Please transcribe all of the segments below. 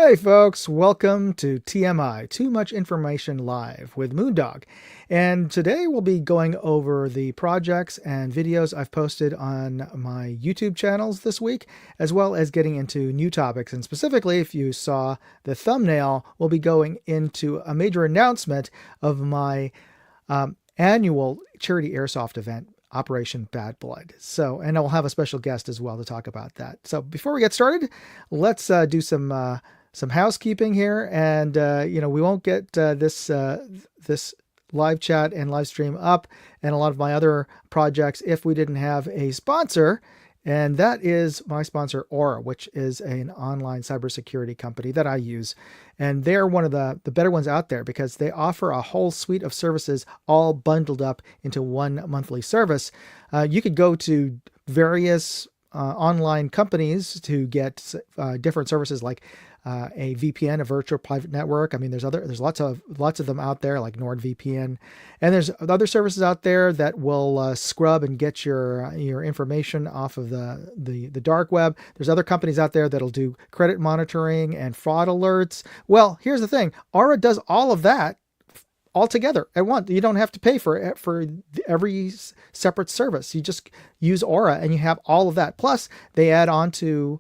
Hey folks, welcome to TMI, Too Much Information Live with Moondog. And today we'll be going over the projects and videos I've posted on my YouTube channels this week, as well as getting into new topics. And specifically, if you saw the thumbnail, we'll be going into a major announcement of my annual charity airsoft event, Operation Bad Blood. And I'll have a special guest as well to talk about that. So before we get started, let's do some housekeeping here, and we won't get this live chat and live stream up and a lot of my other projects if we didn't have a sponsor, and that is my sponsor Aura, which is an online cybersecurity company that I use, and they're one of the better ones out there because they offer a whole suite of services all bundled up into one monthly service. You could go to various online companies to get different services like a VPN, a virtual private network. I mean, there's lots of them out there, like NordVPN, and there's other services out there that will scrub and get your information off of the dark web. There's other companies out there that'll do credit monitoring and fraud alerts. Well, here's the thing: Aura does all of that all together at once. You don't have to pay for every separate service. You just use Aura and you have all of that. Plus, they add on to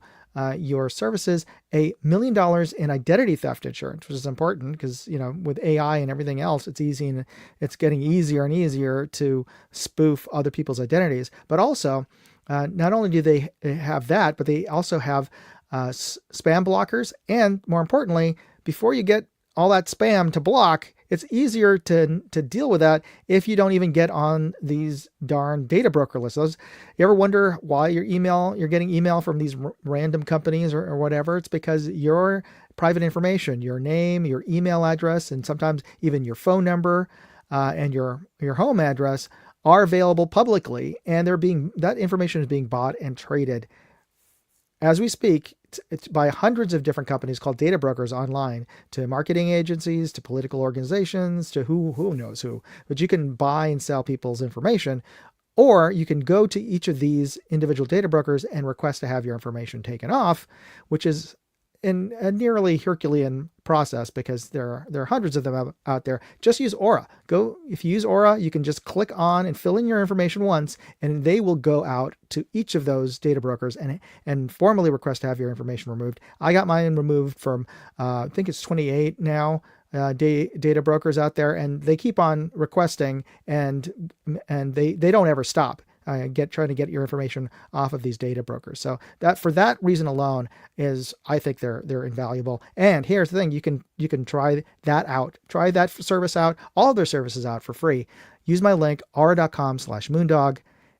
your services $1 million in identity theft insurance, which is important because, with AI and everything else, it's easy and it's getting easier and easier to spoof other people's identities. But also, not only do they have that, but they also have spam blockers. And more importantly, before you get all that spam to block, it's easier to deal with that if you don't even get on these darn data broker lists. You ever wonder why you're getting email from these random companies or whatever? It's because your private information, your name, your email address, and sometimes even your phone number and your home address are available publicly, and that information is being bought and traded as we speak. It's by hundreds of different companies called data brokers online, to marketing agencies, to political organizations, to who knows who. But you can buy and sell people's information, or you can go to each of these individual data brokers and request to have your information taken off, which is in a nearly Herculean process because there are hundreds of them out there. Just use Aura. If you use Aura, you can just click on and fill in your information once, and they will go out to each of those data brokers and formally request to have your information removed. I got mine removed from I think it's 28 now data brokers out there, and they keep on requesting, and they don't ever stop. Trying to get your information off of these data brokers. So that, for that reason alone, I think they're invaluable. And here's the thing: you can try that out, try that service out, all of their services out for free. Use my link aura.com/moondog,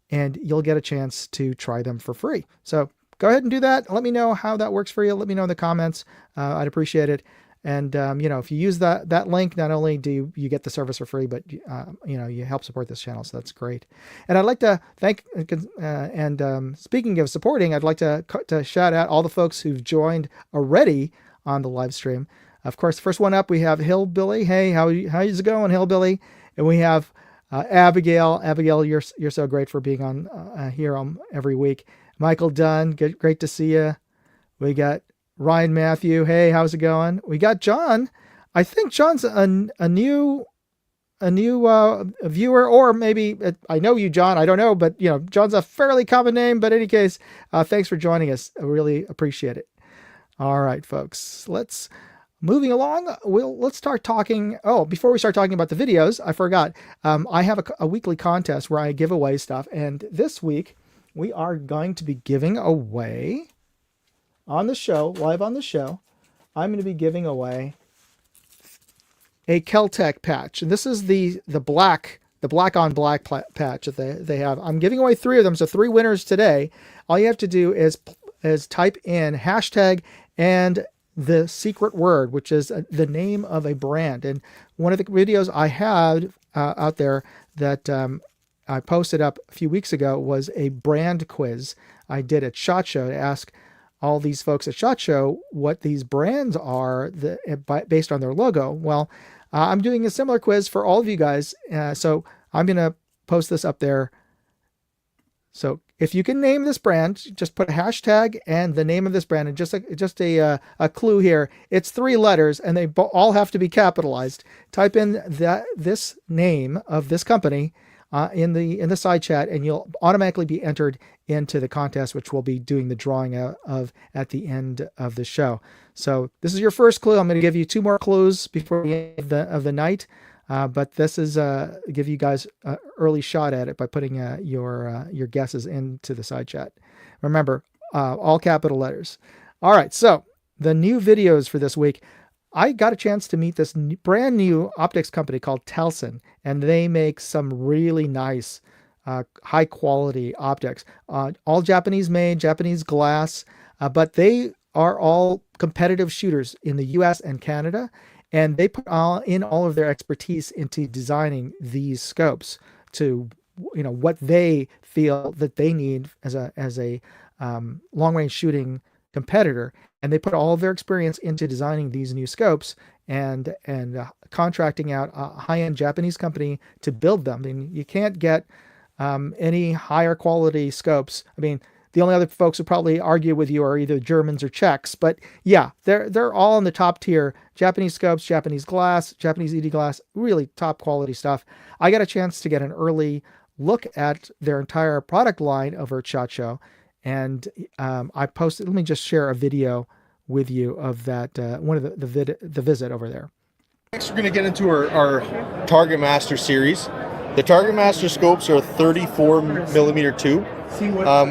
and you'll get a chance to try them for free. So go ahead and do that. Let me know how that works for you. Let me know in the comments. I'd appreciate it. And, if you use that link, not only do you get the service for free, but, you help support this channel. So that's great. And I'd like to thank, speaking of supporting, I'd like to shout out all the folks who've joined already on the live stream. Of course, first one up, we have Hillbilly. Hey, how's it going, Hillbilly? And we have Abigail. Abigail, you're so great for being on here every week. Michael Dunn, great to see you. We got Ryan Matthew, hey, how's it going? We got John. I think John's a new viewer, or maybe I know you, John. I don't know, but John's a fairly common name. But in any case, thanks for joining us. I really appreciate it. All right, folks, moving along. Let's start talking. Oh, before we start talking about the videos, I forgot. I have a weekly contest where I give away stuff, and this week we are going to be giving away. On the show, live on the show, I'm going to be giving away a Keltec patch. And this is the black on black patch that they have. I'm giving away 3 of them, so 3 winners today. All you have to do is type in hashtag and the secret word, which is the name of a brand. And one of the videos I had out there that I posted up a few weeks ago was a brand quiz I did at SHOT Show to ask all these folks at SHOT Show what these brands are based on their logo. Well, I'm doing a similar quiz for all of you guys. So I'm going to post this up there So if you can name this brand, just put a hashtag and the name of this brand, and just a clue here. It's 3 letters, and they all have to be capitalized. Type in this name of this company in the side chat, and you'll automatically be entered into the contest, which we'll be doing the drawing of at the end of the show. So this is your first clue. I'm going to give you 2 more clues before the end of the night. But this is give you guys an early shot at it by putting your guesses into the side chat. Remember, all capital letters. All right, so the new videos for this week. I got a chance to meet this brand new optics company called Telson, and they make some really nice, high quality optics. All Japanese made, Japanese glass, but they are all competitive shooters in the U.S. and Canada. And they put in all of their expertise into designing these scopes to, what they feel that they need as a long-range shooting competitor. And they put all of their experience into designing these new scopes and contracting out a high-end Japanese company to build them. I mean, you can't get any higher quality scopes. I mean, the only other folks who probably argue with you are either Germans or Czechs, but yeah, they're all in the top tier. Japanese scopes, Japanese glass, Japanese ED glass, really top quality stuff. I got a chance to get an early look at their entire product line over at SHOT Show, and I posted. Let me just share a video with you of that one of the visit over there. Next, we're going to get into our Target Master series. The Target Master scopes are 34 millimeter tube.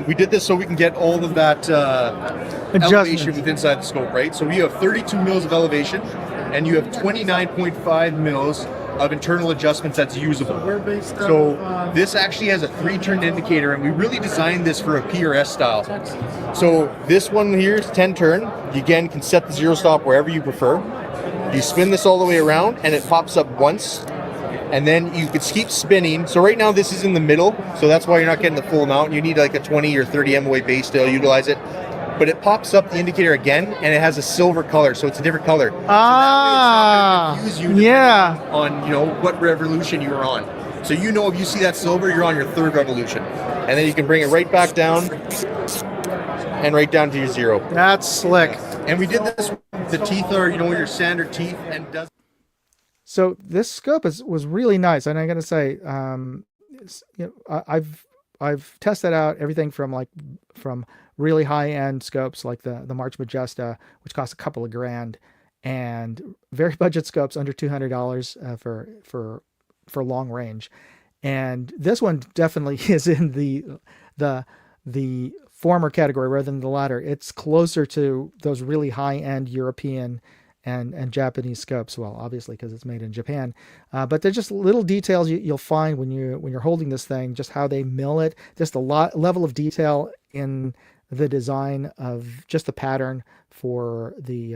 We did this so we can get all of that elevation with inside the scope, right? So we have 32 mils of elevation, and you have 29.5 mils of internal adjustments that's usable. So this actually has a 3-turn indicator, and we really designed this for a PRS style. So this one here is 10-turn. You again can set the 0 stop wherever you prefer. You spin this all the way around, and it pops up once. And then you could keep spinning. So right now this is in the middle, so that's why you're not getting the full amount. You need like a 20 or 30 MOA base to utilize it. But it pops up the indicator again, and it has a silver color, so it's a different color. So that way it's not going to confuse you on what revolution you are on. So if you see that silver, you're on your 3rd revolution. And then you can bring it right back down and right down to your 0. That's slick. And we did this. The teeth are your standard teeth and does. So this scope was really nice, and I got to say, I've tested out everything from really high end scopes like the March Majesta, which costs a couple of grand, and very budget scopes under $200 for long range, and this one definitely is in the former category rather than the latter. It's closer to those really high end European and Japanese scopes. Well, obviously because it's made in Japan, but there's just little details you'll find when you're holding this thing, just how they mill it, just a level of detail in the design of just the pattern for the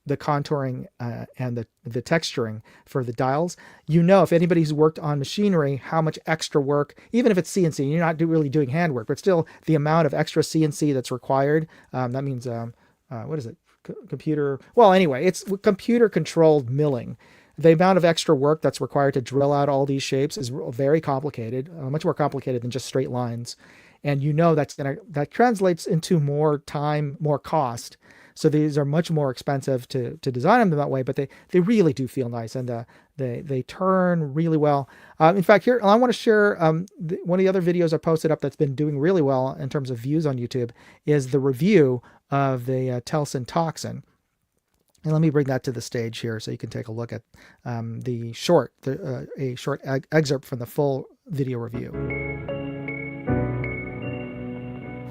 contouring and the texturing for the dials. If anybody's worked on machinery, how much extra work, even if it's CNC, you're not really doing handwork, but still the amount of extra CNC that's required. That means what is it? Computer. Well, anyway, it's computer controlled milling. The amount of extra work that's required to drill out all these shapes is very complicated, much more complicated than just straight lines. And that translates into more time, more cost. So these are much more expensive to design them that way, but they really do feel nice, and they turn really well. In fact, here I want to share one of the other videos I posted up that's been doing really well in terms of views on YouTube is the review of the Telson Toxin. And let me bring that to the stage here so you can take a look at a short excerpt from the full video review.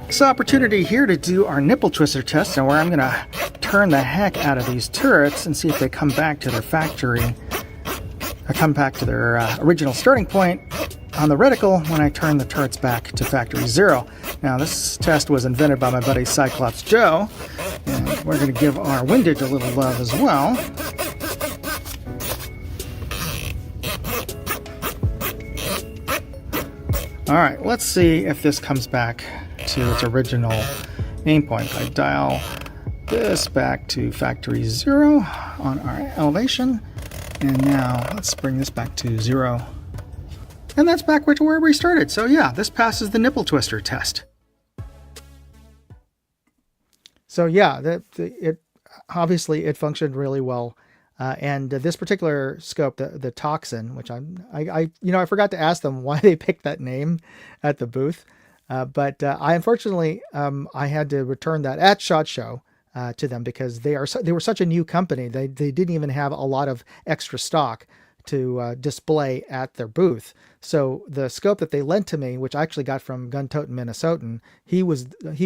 This opportunity here to do our nipple twister test, and where I'm going to turn the heck out of these turrets and see if they come back to their factory, or come back to their original starting point on the reticle when I turn the turrets back to factory 0. Now this test was invented by my buddy Cyclops Joe, and we're going to give our windage a little love as well. Alright, let's see if this comes back to its original aim point. I dial this back to factory 0 on our elevation, and now let's bring this back to 0 And that's back to where we started. So yeah, this passes the nipple twister test. So yeah, it obviously it functioned really well. And this particular scope, the Toxin, which I forgot to ask them why they picked that name at the booth. But I unfortunately, I had to return that at SHOT Show to them because they were such a new company. They didn't even have a lot of extra stock to display at their booth. So the scope that they lent to me, which I actually got from Gun Totin' Minnesotan, he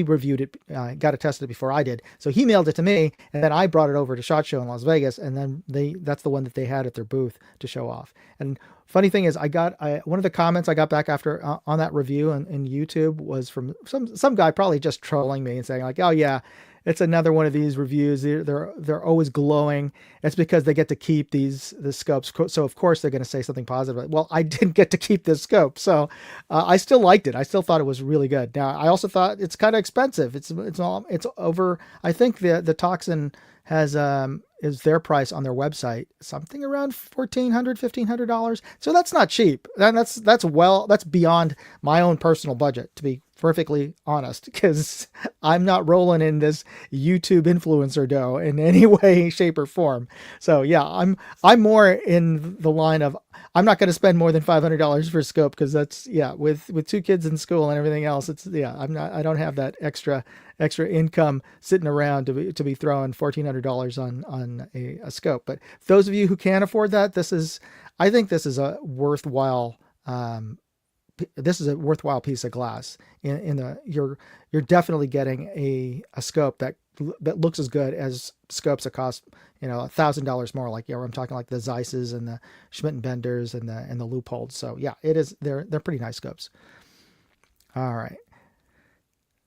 reviewed it, got it tested before I did. So he mailed it to me, and then I brought it over to SHOT Show in Las Vegas, and then that's the one that they had at their booth to show off. And funny thing is, one of the comments I got back after on that review on YouTube was from some guy probably just trolling me and saying like, oh yeah, it's another one of these reviews. They're always glowing. It's because they get to keep the scopes. So of course they're going to say something positive. Well, I didn't get to keep this scope, so I still liked it. I still thought it was really good. Now I also thought it's kind of expensive. It's over. I think the Toxin has is their price on their website something around $1,400-$1,500. So that's not cheap. That's beyond my own personal budget, to be perfectly honest, because I'm not rolling in this YouTube influencer dough in any way, shape, or form. So yeah, I'm more in the line of I'm not going to spend more than $500 for a scope, because that's with 2 kids in school and everything else. I don't have that extra income sitting around to be throwing $1,400 on a scope. But those of you who can't afford that, I think this is a worthwhile piece of glass. You're definitely getting a scope that looks as good as scopes that cost $1,000 more. Like I'm talking like the Zeisses and the Schmidt and Benders and the Leupolds. So yeah, they're pretty nice scopes. All right.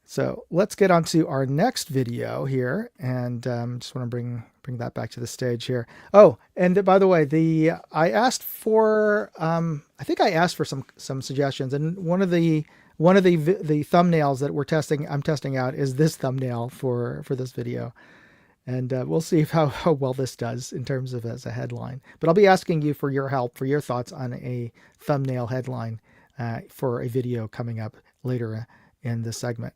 So let's get on to our next video here, and just want to bring that back to the stage here. Oh, and by the way, I asked for I think I asked for some suggestions, and one of the thumbnails that I'm testing out is this thumbnail for this video, and we'll see how well this does in terms of as a headline. But I'll be asking you for your help, for your thoughts on a thumbnail headline for a video coming up later in this segment.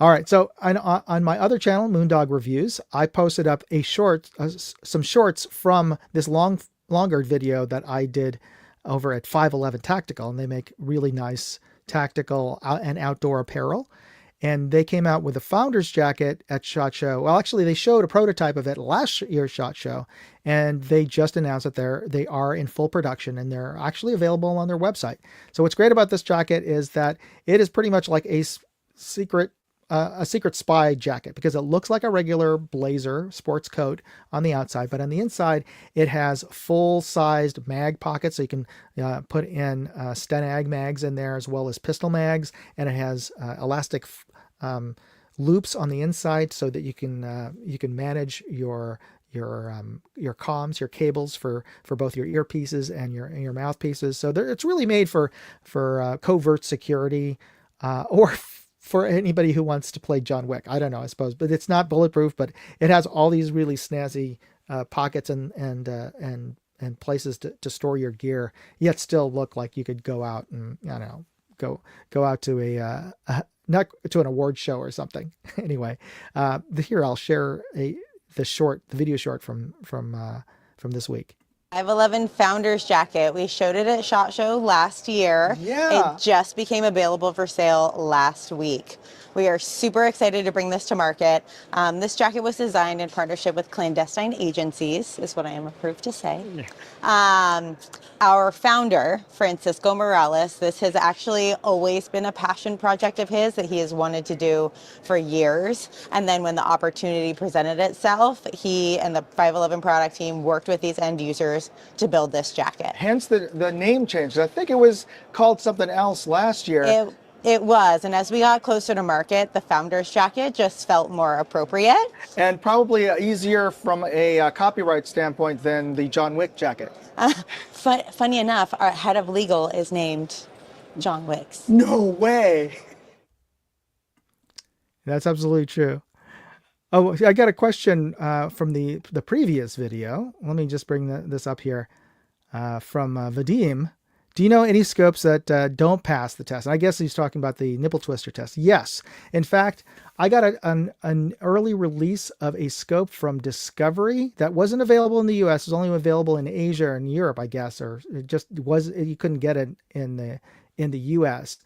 All right, so on my other channel, Moondog Reviews, I posted up some shorts from this longer video that I did over at 511 Tactical, and they make really nice tactical and outdoor apparel. And they came out with a founder's jacket at SHOT Show. Well, actually, they showed a prototype of it last year's SHOT Show, and they just announced that they are in full production, and they're actually available on their website. So what's great about this jacket is that it is pretty much like a secret spy jacket, because it looks like a regular blazer sports coat on the outside, but on the inside it has full-sized mag pockets, so you can put in Stenag mags in there as well as pistol mags, and it has elastic loops on the inside so that you can manage your comms, your cables for both your earpieces and your mouthpieces. So it's really made for covert security or for anybody who wants to play John Wick. I don't know, I suppose, but it's not bulletproof, but it has all these really snazzy pockets and places to store your gear, yet still look like you could go out and, I don't know, go out to not to an award show or something. Anyway, here I'll share the video short from this week. 511 Founders Jacket. We showed it at SHOT Show last year. Yeah. It just became available for sale last week. We are super excited to bring this to market. This jacket was designed in partnership with clandestine agencies, is what I am approved to say. Our founder, Francisco Morales, this has actually always been a passion project of his that he has wanted to do for years. And then when the opportunity presented itself, he and the 511 product team worked with these end users to build this jacket. Hence the name change. I think it was called something else last year. It was, and as we got closer to market, the Founders Jacket just felt more appropriate. And probably easier from a copyright standpoint than the John Wick jacket. Funny enough, our head of legal is named John Wicks. No way! That's absolutely true. Oh, I got a question from the previous video. Let me just bring this up here. From Vadim. Do you know any scopes that don't pass the test? And I guess he's talking about the nipple twister test. Yes. In fact, I got an early release of a scope from Discovery that wasn't available in the US. It was only available in Asia and Europe, I guess, or it just was, you couldn't get it in the US.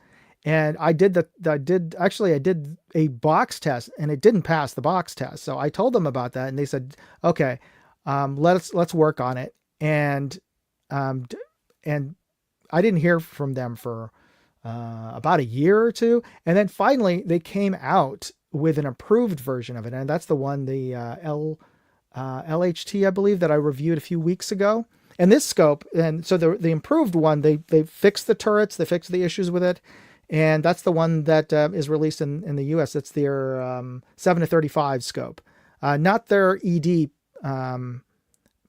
And I did a box test and it didn't pass the box test. So I told them about that and they said, okay, let's work on it. And I didn't hear from them for about a year or two. And then finally they came out with an approved version of it. And that's the one, the LHT, I believe, that I reviewed a few weeks ago. And this scope, and so the improved one, they fixed the turrets, they fixed the issues with it. And that's the one that is released in the US. It's their 7 to 35 scope, not their ED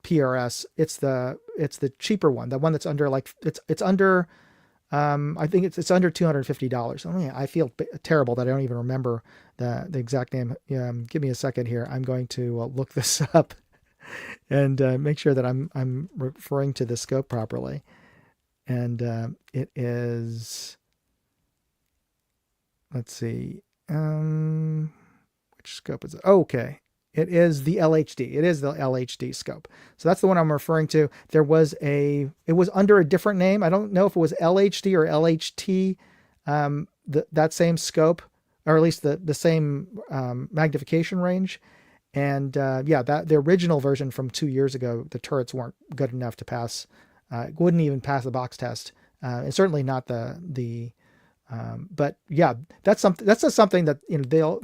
PRS. It's the cheaper one, the one that's under it's under I think it's under $250. I mean, I feel terrible that I don't even remember the exact name. Give me a second here. I'm going to look this up and make sure that I'm referring to the scope properly. And it is, let's see, which scope is it? Oh, okay. It is the LHD. It is the LHD scope. So that's the one I'm referring to. It was under a different name. I don't know if it was LHD or LHT, that same scope, or at least the same magnification range. And the original version from 2 years ago, the turrets weren't good enough to pass. Wouldn't even pass the box test, and certainly not but yeah, that's just something that, you know,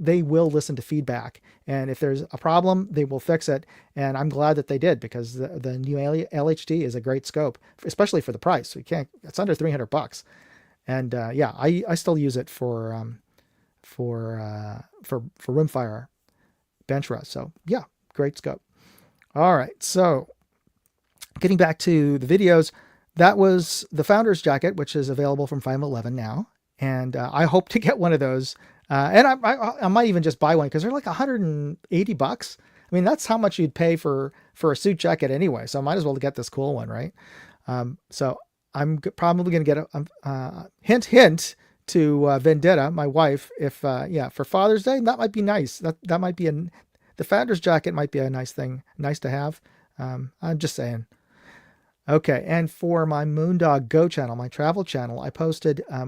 they will listen to feedback, and if there's a problem, they will fix it. And I'm glad that they did, because the new LHD is a great scope, especially for the price. It's under $300, and I still use it for rimfire bench rest. So yeah, great scope. All right, so getting back to the videos. That was the Founder's Jacket, which is available from 511 now. And I hope to get one of those. And I might even just buy one, because they're like $180. I mean, that's how much you'd pay for a suit jacket anyway. So I might as well get this cool one, right? So I'm probably going to get a hint to Vendetta, my wife, if for Father's Day. That might be nice. That might be the Founder's Jacket might be a nice thing, nice to have. I'm just saying. Okay, and for my Moondog Go channel, my travel channel, I posted a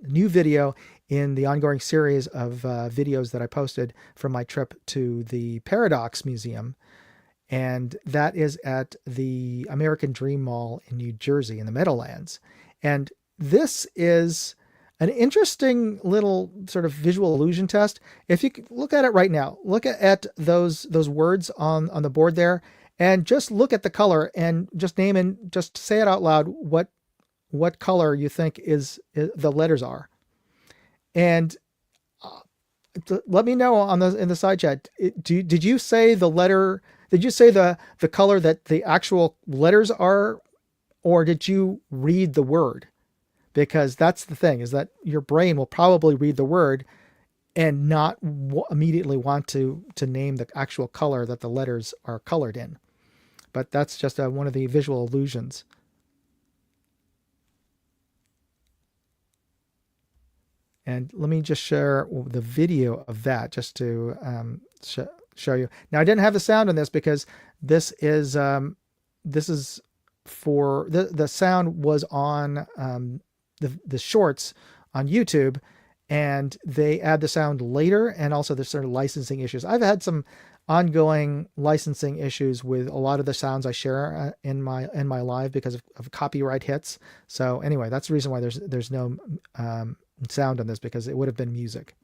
new video in the ongoing series of videos that I posted from my trip to the Paradox Museum. And that is at the American Dream Mall in New Jersey in the Meadowlands. And this is an interesting little sort of visual illusion test. If you look at it right now, look at those words on the board there. And just look at the color and just just say it out loud what color you think is the letters are. And let me know in the side chat. Did you say the letter? Did you say the color that the actual letters are, or did you read the word? Because that's the thing, is that your brain will probably read the word and not immediately want to name the actual color that the letters are colored in. But that's just one of the visual illusions. And let me just share the video of that just to show you. Now, I didn't have the sound on this because this is for the sound was on the shorts on YouTube, and they add the sound later, and also there's sort of licensing issues. I've had some ongoing licensing issues with a lot of the sounds I share in my live because of copyright hits. So anyway, that's the reason why there's no sound on this, because it would have been music.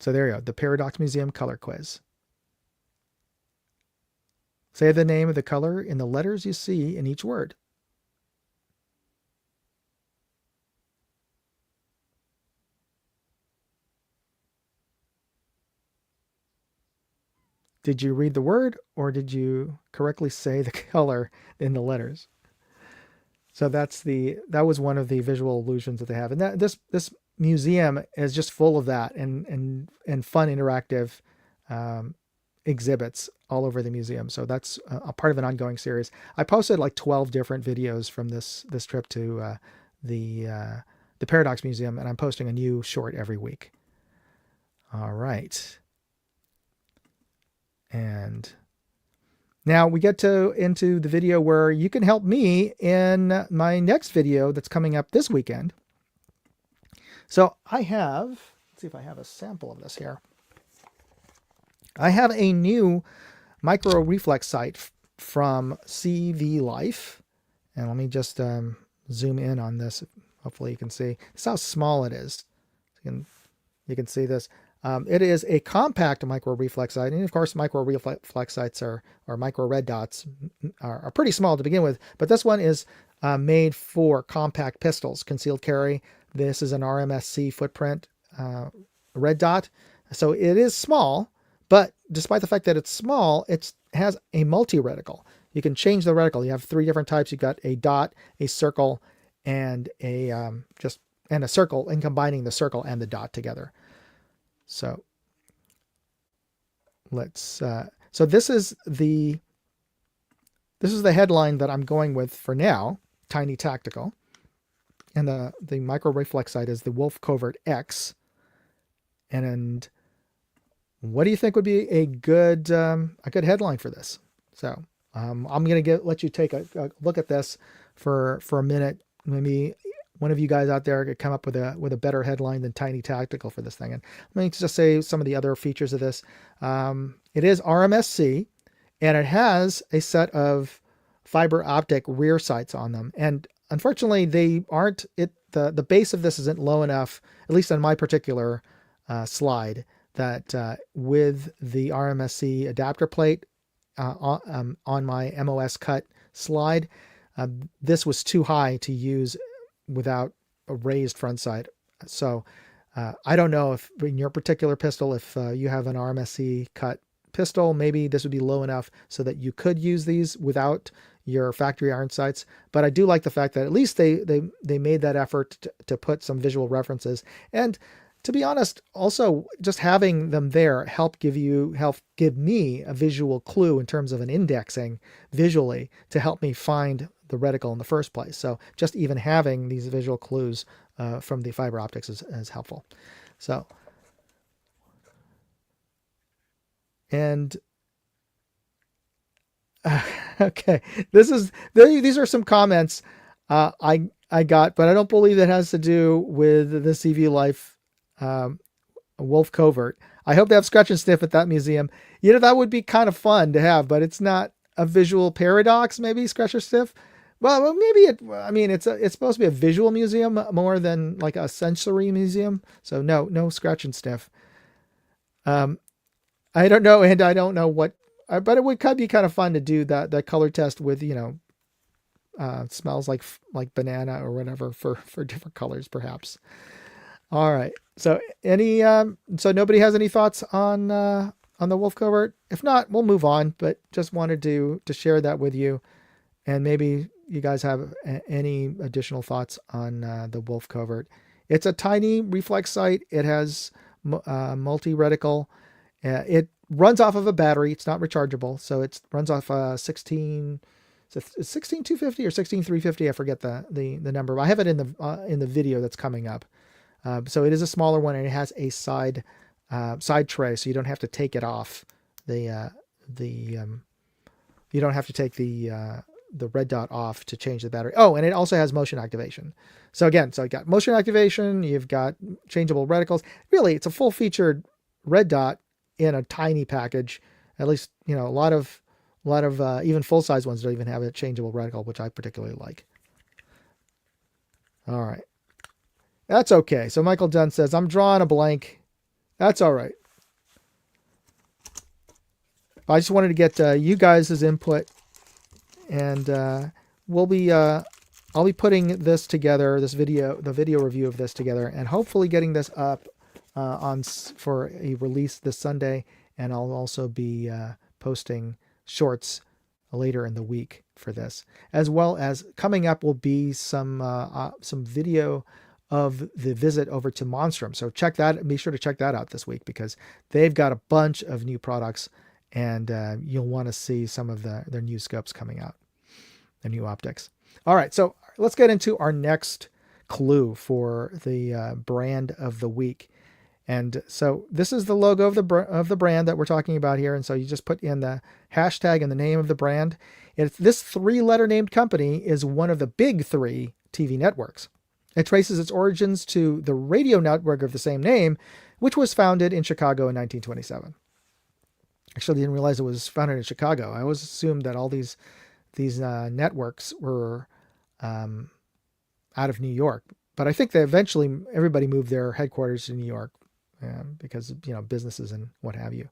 So there you go, the Paradox Museum color quiz. Say the name of the color in the letters you see in each word. Did you read the word, or did you correctly say the color in the letters? So that was one of the visual illusions that they have. And this museum is just full of that and fun interactive exhibits all over the museum. So that's a part of an ongoing series. I posted like 12 different videos from this trip to the Paradox Museum, and I'm posting a new short every week. All right. And now we get into the video where you can help me in my next video that's coming up this weekend. So let's see if I have a sample of this here. I have a new micro reflex sight from CV Life. And let me just zoom in on this. Hopefully you can see. This is how small it is. You can see this. It is a compact micro reflex sight. And of course, micro reflex sights or micro red dots are pretty small to begin with. But this one is made for compact pistols, concealed carry. This is an RMSC footprint red dot. So it is small, but despite the fact that it's small, it has a multi-reticle. You can change the reticle. You have 3 different types. You've got a dot, a circle, and a circle, and combining the circle and the dot together. So so this is the headline that I'm going with for now, Tiny Tactical. And the micro reflex sight is the Wolf Covert X. And what do you think would be a good headline for this? So I'm going to let you take a look at this for a minute. Maybe one of you guys out there could come up with a better headline than Tiny Tactical for this thing. And let me just say some of the other features of this. It is RMSC, and it has a set of fiber optic rear sights on them. And unfortunately, they aren't. The base of this isn't low enough, at least on my particular slide, that with the RMSC adapter plate on my MOS cut slide, this was too high to use without a raised front sight. So I don't know if in your particular pistol, if you have an RMSC cut pistol, maybe this would be low enough so that you could use these without your factory iron sights. But I do like the fact that at least they made that effort to put some visual references. And to be honest, also just having them there help give me a visual clue in terms of an indexing visually to help me find the reticle in the first place. So just even having these visual clues from the fiber optics is helpful. So, and okay, these are some comments I got, but I don't believe that has to do with the CV Life Wolf Covert. I hope they have scratch and sniff at that museum. That would be kind of fun to have, but it's not a visual paradox. Maybe scratch or sniff. Well, maybe it's supposed to be a visual museum more than like a sensory museum. So no scratch and sniff. I don't know, and I don't know what, but it would be kind of fun to do that color test with smells like banana or whatever for different colors perhaps. All right. So so nobody has any thoughts on the Wolf Covert? If not, we'll move on. But just wanted to share that with you, and maybe you guys have any additional thoughts on the Wolf Covert. It's a tiny reflex sight. It has multi-reticle. It runs off of a battery. It's not rechargeable, so it runs off 16250 or 16350. I forget the number. I have it in the video that's coming up. So it is a smaller one, and it has a side tray, so you don't have to take it off. You don't have to take the red dot off to change the battery. Oh, and it also has motion activation. So you got motion activation. You've got changeable reticles. Really, it's a full-featured red dot in a tiny package. At least a lot of even full-size ones don't even have a changeable reticle, which I particularly like. All right. That's okay. So Michael Dunn says, I'm drawing a blank. That's all right. I just wanted to get you guys' input, and I'll be putting this together, the video review of this together, and hopefully getting this up for a release this Sunday. And I'll also be posting shorts later in the week for this, as well as coming up will be some video of the visit over to Monstrum. So be sure to check that out this week, because they've got a bunch of new products, and you'll want to see some of their new scopes coming out, the new optics. All right, so let's get into our next clue for the brand of the week. And so this is the logo of the brand that we're talking about here. And so you just put in the hashtag and the name of the brand. This 3-letter named company is one of the big 3 TV networks. It traces its origins to the radio network of the same name, which was founded in Chicago in 1927. Actually, I didn't realize it was founded in Chicago. I always assumed that all these networks were out of New York. But I think that eventually everybody moved their headquarters to New York because, businesses and what have you.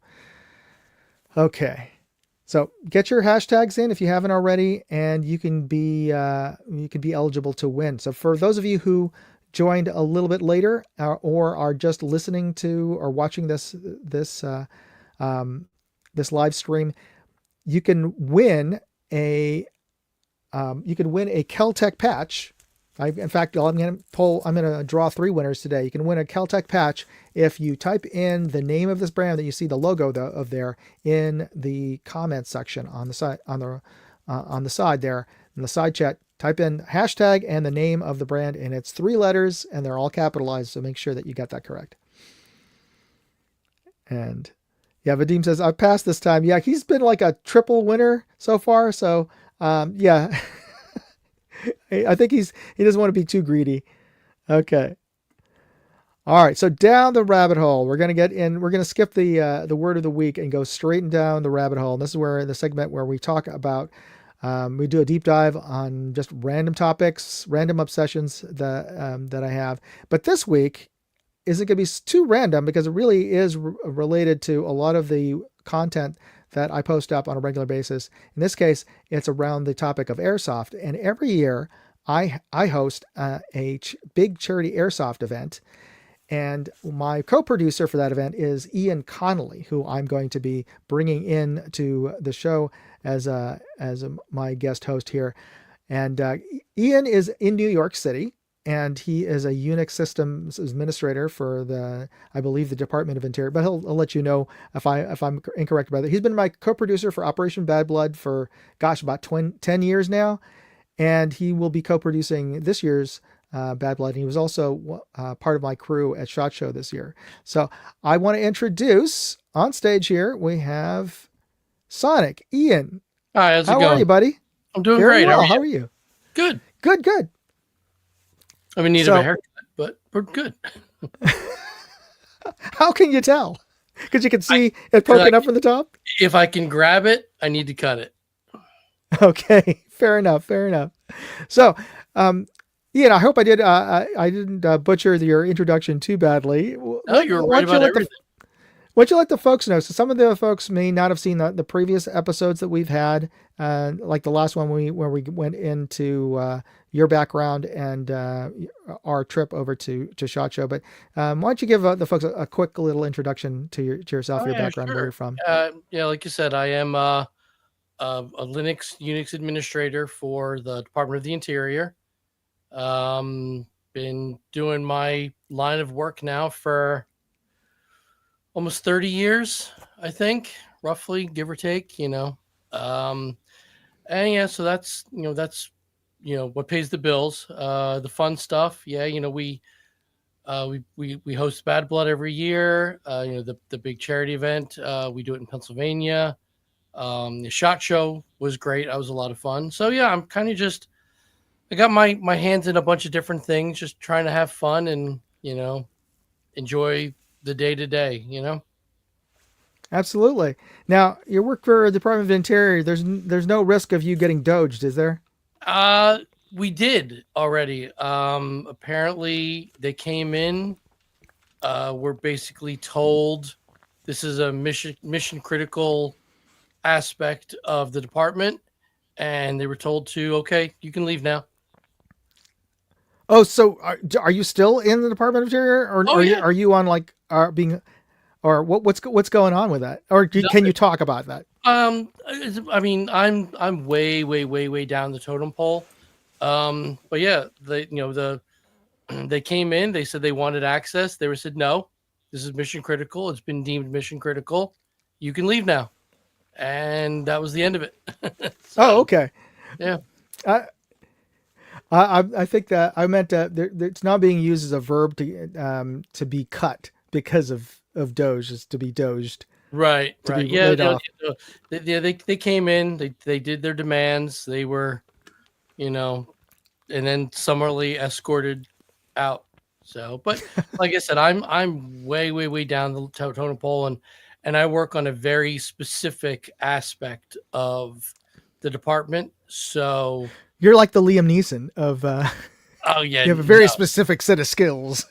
Okay. So get your hashtags in if you haven't already, and you can be eligible to win. So for those of you who joined a little bit later or are just listening to or watching this live stream, you can win a Kel-Tec patch. In fact, I'm going to draw 3 winners today. You can win a Kel-Tec patch if you type in the name of this brand that you see the logo of there in the comments section on the side on the side there in the side chat. Type in hashtag and the name of the brand, and it's 3 letters and they're all capitalized. So make sure that you got that correct. And yeah, Vadim says I've passed this time. Yeah, he's been like a triple winner so far. So yeah. I think he doesn't want to be too greedy. Okay. All right. So down the rabbit hole, we're going to skip the word of the week and go straight down the rabbit hole. And this is where the segment where we talk about, we do a deep dive on just random topics, random obsessions that I have. But this week isn't going to be too random because it really is related to a lot of the content that I post up on a regular basis. In this case, it's around the topic of airsoft. And every year I host a big charity airsoft event. And my co-producer for that event is Ian Connolly, who I'm going to be bringing in to the show as my guest host here. And Ian is in New York City, and he is a Unix systems administrator for I believe the Department of Interior, but I'll let you know if I'm incorrect about that. He's been my co-producer for Operation Bad Blood for, about 10 years now. And he will be co-producing this year's Bad Blood. And he was also part of my crew at SHOT Show this year. So I want to introduce on stage here, we have Sonic. Ian. Hi, how's it going? How are you, buddy? I'm doing Very great. well. How are you? Good. Good. I'm in need of a haircut, but we're good. How can you tell? Because you can see it poking up from the top? If I can grab it, I need to cut it. Okay, fair enough. So, Ian, I hope I didn't butcher your introduction too badly. No, you were right about everything. Why don't you let the folks know? So some of the folks may not have seen the previous episodes that we've had, like the last one where we went into your background and our trip over to SHOT Show. But why don't you give the folks a quick little introduction to yourself, your background, sure. where you're from? Yeah, like you said, I am a Unix administrator for the Department of the Interior. Been doing my line of work now for almost 30 years, I think, roughly, give or take, And yeah, so that's what pays the bills. The fun stuff. Yeah. We host Bad Blood every year. The big charity event, we do it in Pennsylvania. The SHOT Show was great. That was a lot of fun. So yeah, I'm kind of I got my hands in a bunch of different things, just trying to have fun and, enjoy the day to day, Absolutely. Now, you work for the Department of Interior. There's no risk of you getting doged, is there? We did already. Apparently they came in. We're basically told this is a mission critical aspect of the department, and they were told okay, you can leave now. Oh, so are you still in the Department of Interior, or are you on or what's going on with that? Or can you talk about that? I mean, I'm way down the totem pole. But yeah, they came in, they said they wanted access. They said, no, this is mission critical. It's been deemed mission critical. You can leave now. and that was the end of it. Oh, So okay. yeah. I I think that I meant it's not being used as a verb to be cut because of doge, is to be doged, Right, to be right. Yeah, laid off. they came in, they did their demands, they were, you know, and then summarily escorted out. So, but like I said, I'm way down the totem pole, and I work on a very specific aspect of the department. So, You're like the Liam Neeson of oh yeah, you have a very no. specific set of skills.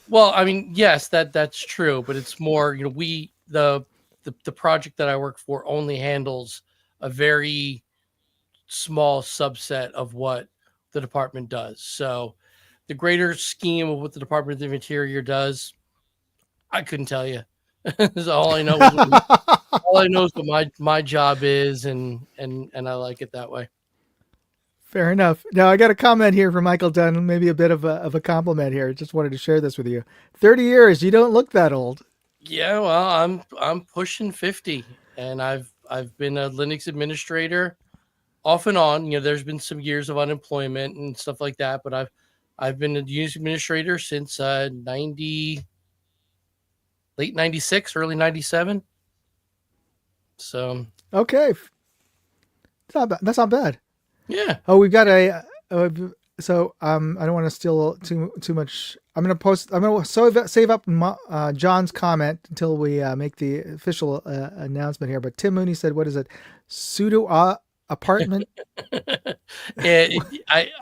Well, I mean, yes, that's true, but it's more, we the project that I work for only handles a very small subset of what the department does. So the greater scheme of what the Department of the Interior does, I couldn't tell you. So all I know is what my job is, and I like it that way. Fair enough. Now I got a comment here from Michael Dunn, maybe a bit of a compliment here. Just wanted to share this with you. 30 years, you don't look that old. Yeah, well, I'm pushing 50, and I've been a Linux administrator off and on. There's been some years of unemployment and stuff like that, but I've been a Unix administrator since 90 late 96, early 97. So, Okay, it's not bad. That's not bad. yeah. Oh, we've got so I don't want to steal too much. I'm gonna save up John's comment until we make the official announcement here. But Tim Mooney said, "What is it? Pseudo apartment." Yeah,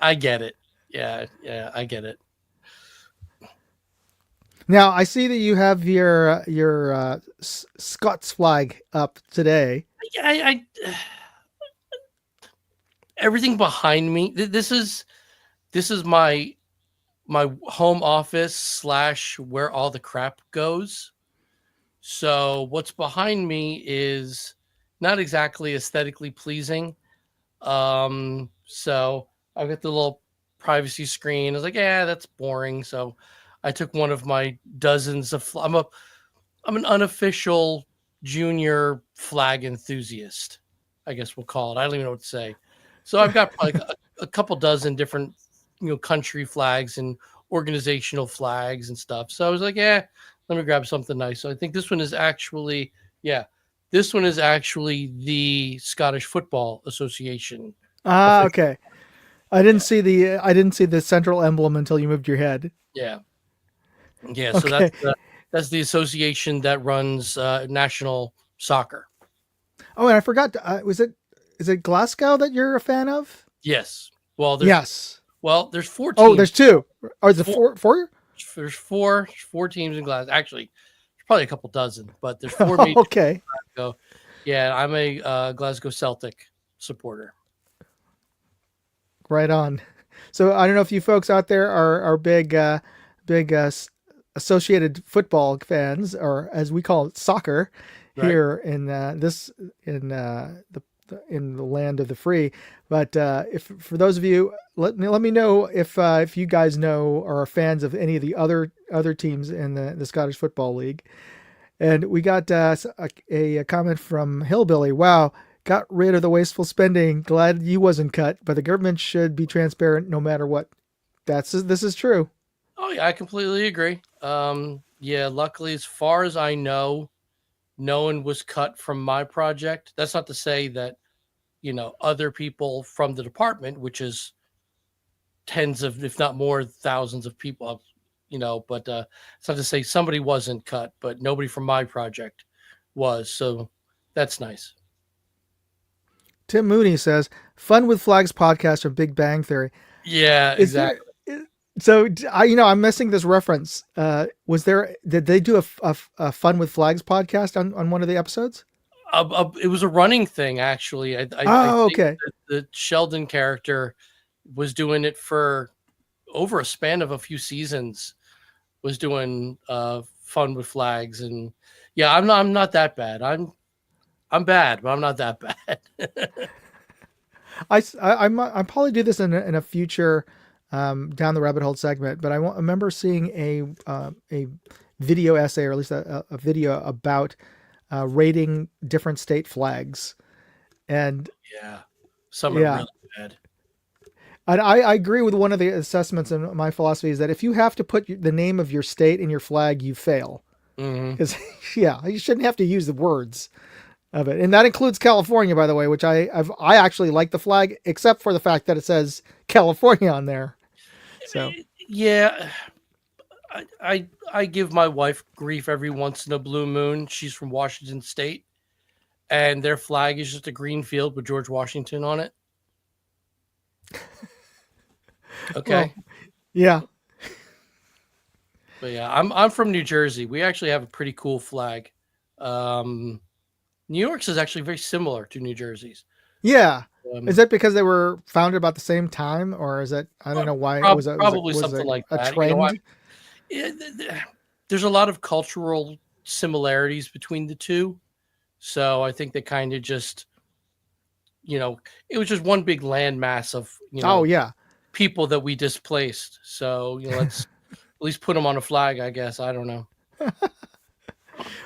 I get it. Yeah, I get it. Now I see that you have your Scots flag up today. I everything behind me. This is my home office / where all the crap goes. So what's behind me is not exactly aesthetically pleasing. So I've got the little privacy screen. I was like, yeah, that's boring. So I took one of my dozens of. I'm an unofficial junior flag enthusiast, I guess we'll call it. I don't even know what to say. So I've got like a couple dozen different, country flags and organizational flags and stuff. So I was like, yeah, let me grab something nice. So I think this one is actually, yeah, this one is actually the Scottish Football Association. Ah, Official. okay. I didn't see the central emblem until you moved your head. Yeah. Yeah. So Okay. that's the association that runs national soccer. Oh, and I forgot. Is it Glasgow that you're a fan of? Yes. Well, Yes. there's four Oh, teams. there's two. Are the Four, four? there's four teams in Glasgow. Actually, there's probably a couple dozen, but there's four major. Okay. Glasgow. Yeah, I'm a Glasgow Celtic supporter. Right on. So I don't know if you folks out there are big associated football fans, or as we call it, soccer, Right. here in in the land of the free. But if for those of you, let me know if you guys know or are fans of any of the other teams in the Scottish Football League. And we got a comment from Hillbilly. Wow, got rid of the wasteful spending. Glad you wasn't cut, but the government should be transparent no matter what. This is true. Oh yeah, I completely agree. Yeah, luckily, as far as I know, no one was cut from my project. That's not to say that other people from the department, which is tens of, if not more, thousands of people, but it's not to say somebody wasn't cut, but nobody from my project was. So that's nice. Tim Mooney says, "Fun with Flags podcast from Big Bang Theory." Yeah, Is exactly. there? So I'm missing this reference. Did they do a Fun with Flags podcast on one of the episodes? It was a running thing, actually. I Oh, think okay. that the Sheldon character was doing it for over a span of a few seasons. Was doing fun with flags, and yeah, I'm not that bad. I'm bad, but I'm not that bad. I probably do this in a future down the rabbit hole segment, but I remember seeing a video essay, or at least a video about rating different state flags. And Yeah, some are yeah, really bad. and I agree with one of the assessments, and my philosophy is that if you have to put the name of your state in your flag, you fail. Hmm. Because yeah, you shouldn't have to use the words of it, and that includes California, by the way, which I actually like the flag, except for the fact that it says California on there. So Yeah, I give my wife grief every once in a blue moon. She's from Washington State, and their flag is just a green field with George Washington on it. well, Okay. yeah, But yeah, I'm from New Jersey. We actually have a pretty cool flag. Um, New York's is actually very similar to New Jersey's. yeah. Is Um, that because they were founded about the same time, or is it? I don't know why it was. Probably Was something like a that. You know, trend? there's a lot of cultural similarities between the two, so I think they kind of just, it was just one big landmass of Oh yeah. people that we displaced. So let's at least put them on a flag, I guess. I don't know.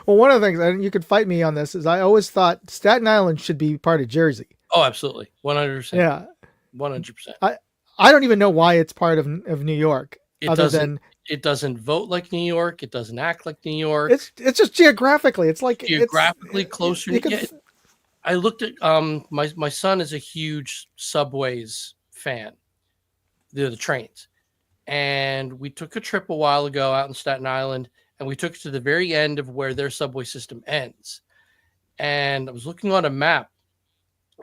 Well, one of the things, and you could fight me on this, is I always thought Staten Island should be part of Jersey. Oh, absolutely, 100%, Yeah, 100%. I don't even know why it's part of New York, It other doesn't. than It doesn't vote like New York. It doesn't act like New York. it's just geographically. It's like Geographically closer. you could. Yeah, I looked at my son is a huge subways fan. The trains, and we took a trip a while ago out in Staten Island, and we took it to the very end of where their subway system ends. And I was looking on a map,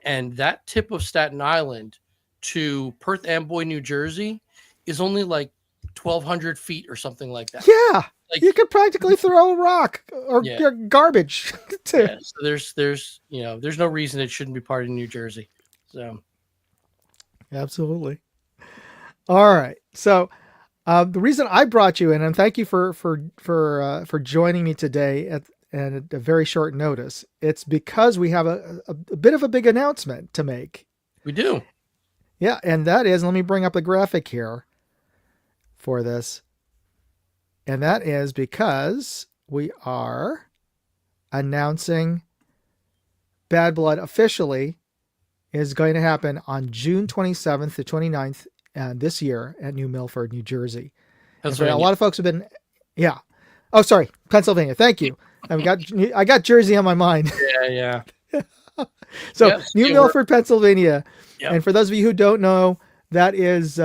and that tip of Staten Island to Perth Amboy, New Jersey, is only like 1,200 feet or something like that. Yeah, Like, you could practically throw a rock or yeah, garbage. yeah. So there's no reason it shouldn't be part of New Jersey. So Absolutely. All right. So the reason I brought you in, and thank you for joining me today at a very short notice. It's because we have a bit of a big announcement to make. we do. Yeah, and that is, let me bring up the graphic here for this. And that is because we are announcing Bad Blood officially is going to happen on June 27th to 29th this year at New Milford, New Jersey. And so a lot of folks have been, yeah. Oh, sorry, Pennsylvania. Thank you. I got Jersey on my mind. Yeah. So Yep, New Milford, Pennsylvania. Yep. And for those of you who don't know, that is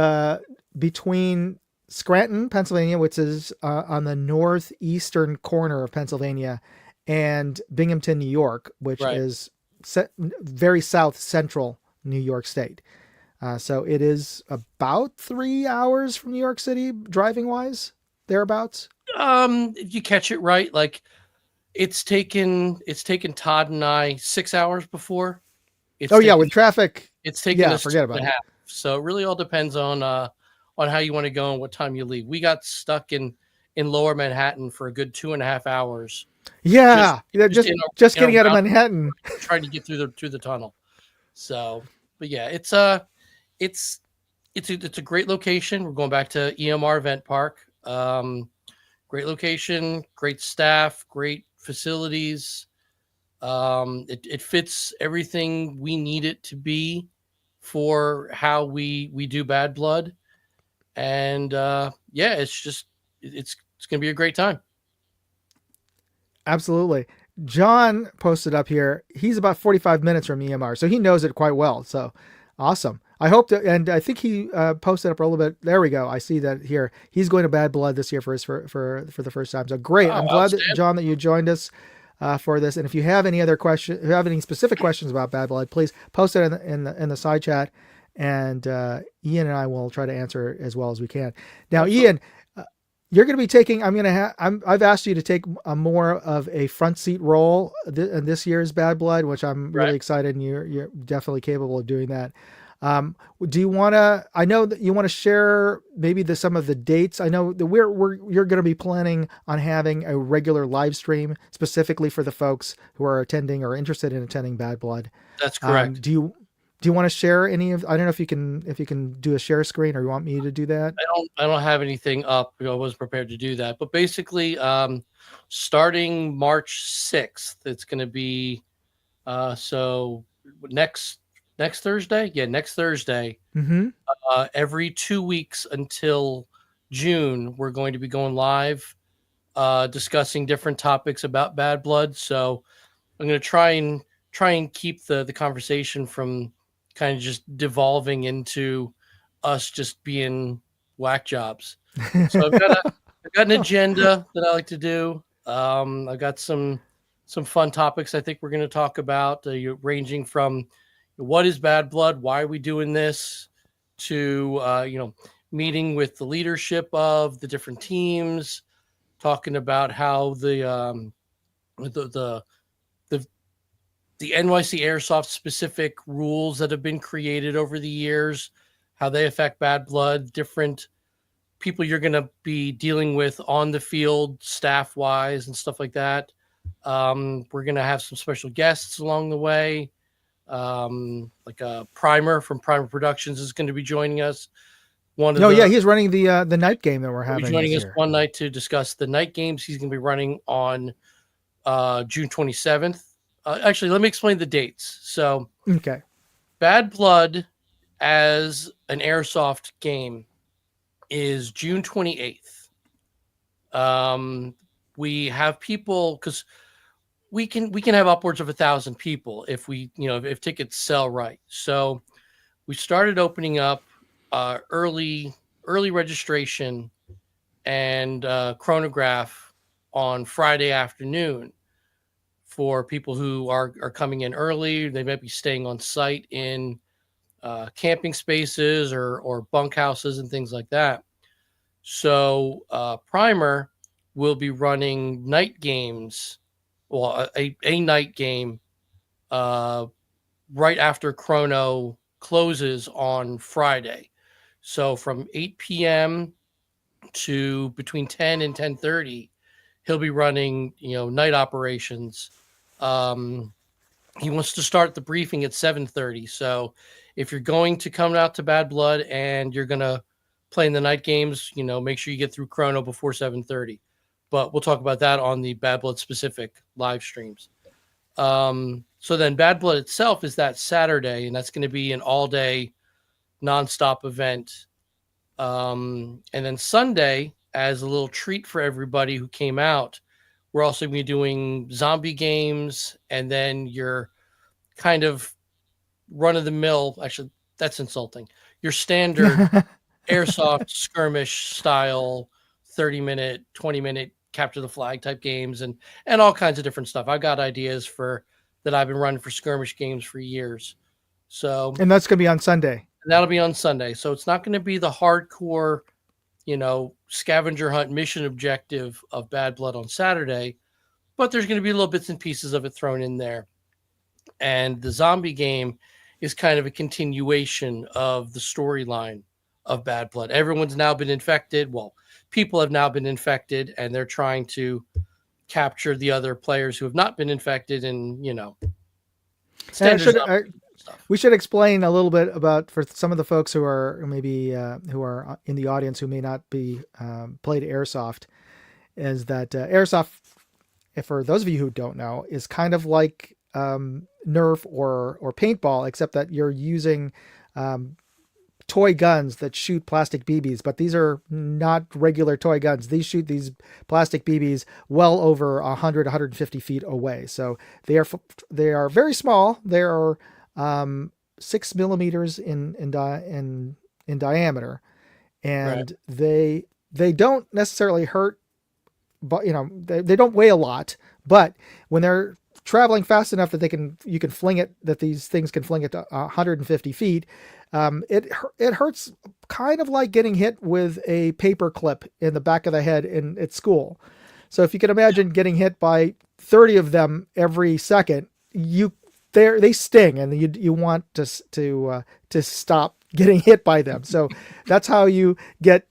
between Scranton, Pennsylvania, which is on the northeastern corner of Pennsylvania, and Binghamton, New York, which is very south central New York State. So it is about 3 hours from New York City, driving wise, thereabouts. If you catch it right, like it's taken Todd and I 6 hours before. With traffic. It's taken us forget about it. So it really all depends on how you want to go and what time you leave. We got stuck in Lower Manhattan for a good 2.5 hours. Yeah, just getting out of Manhattan, trying to get through the tunnel. So, but yeah, it's a great location. We're going back to EMR Event Park. Great location, great staff, great facilities. It fits everything we need it to be for how we do Bad Blood, and it's gonna be a great time. Absolutely. John posted up here. He's about 45 minutes from EMR, so he knows it quite well. So awesome. I hope that, and I think he posted up a little bit. There we go. I see that here. He's going to Bad Blood this year for the first time. So great. I'm glad that, John, that you joined us for this. And if you have any other questions, if you have any specific questions about Bad Blood, please post it in the side chat, and Ian and I will try to answer as well as we can. Now, Ian, you're going to be taking. I've asked you to take a more of a front seat role in this year's Bad Blood, which I'm really excited, and you're definitely capable of doing that. Do you want to? I know that you want to share maybe some of the dates. I know that you're going to be planning on having a regular live stream specifically for the folks who are attending or interested in attending Bad Blood. That's correct. Do Do you want to share any of? I don't know if you can do a share screen, or you want me to do that. I don't have anything up. I wasn't prepared to do that. But basically, starting March 6th, it's going to be so next Thursday. Yeah, next Thursday. Mm-hmm. Every 2 weeks until June, we're going to be going live, discussing different topics about Bad Blood. So I'm going to try and keep the conversation from kind of just devolving into us just being whack jobs. So I've got an agenda that I like to do. I've got some fun topics I think we're going to talk about, ranging from what is Bad Blood, why are we doing this, to meeting with the leadership of the different teams, talking about how the the NYC Airsoft specific rules that have been created over the years, how they affect Bad Blood, different people you're going to be dealing with on the field, staff wise, and stuff like that. We're going to have some special guests along the way. Like a Primer from Primer Productions is going to be joining us. Yeah, he's running the night game that we're having. He'll be joining us one night to discuss the night games he's going to be running on June 27th. Actually, let me explain the dates. So, okay, Bad Blood as an airsoft game is June 28th. We have people, because we can have upwards of 1,000 people if if tickets sell right. So we started opening up early registration and chronograph on Friday afternoon for people who are coming in early. They might be staying on site in camping spaces or bunkhouses and things like that. So Primer will be running night games, well, a night game right after Chrono closes on Friday. So from 8 p.m. to between 10 and 10:30, he'll be running, night operations. He wants to start the briefing at 7:30. So if you're going to come out to Bad Blood and you're going to play in the night games, make sure you get through Chrono before 7:30. But we'll talk about that on the Bad Blood specific live streams. So then Bad Blood itself is that Saturday, and that's going to be an all-day nonstop event. And then Sunday, as a little treat for everybody who came out, we're also going to be doing zombie games, and then your kind of run-of-the-mill, actually, that's insulting, your standard airsoft skirmish style 30-minute, 20-minute capture the flag type games and all kinds of different stuff. I've got ideas that I've been running for skirmish games for years. So, and that's going to be on Sunday. That'll be on Sunday. So it's not going to be the hardcore, scavenger hunt mission objective of Bad Blood on Saturday, but there's going to be little bits and pieces of it thrown in there. And the zombie game is kind of a continuation of the storyline of Bad Blood. Everyone's now been infected. Well, people have now been infected, and they're trying to capture the other players who have not been infected, and we should explain a little bit about, for some of the folks who are maybe who are in the audience who may not be played airsoft, is that airsoft, for those of you who don't know, is kind of like Nerf or paintball, except that you're using toy guns that shoot plastic BBs, but these are not regular toy guns. These shoot these plastic BBs well over 150 feet away. So they are very small. They are 6 millimeters in diameter, and right. They don't necessarily hurt, but they don't weigh a lot. But when they're traveling fast enough that you can fling it, that these things can fling it to 150 feet. It hurts kind of like getting hit with a paper clip in the back of the head at school. So if you can imagine getting hit by 30 of them every second, they sting, and you want to stop getting hit by them. So that's how you get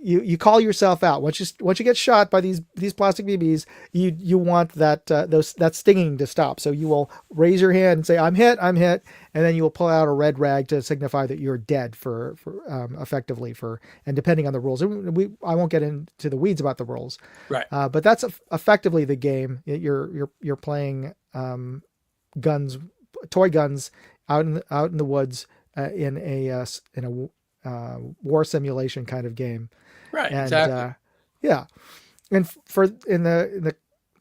you call yourself out once you get shot by these plastic BBs. You want that stinging to stop. So you will raise your hand and say, I'm hit, and then you will pull out a red rag to signify that you're dead for effectively for. And depending on the rules, I won't get into the weeds about the rules, Right. but that's effectively the game. You're playing guns, toy guns out in the woods in a war simulation kind of game. Right. And Exactly. yeah, and for in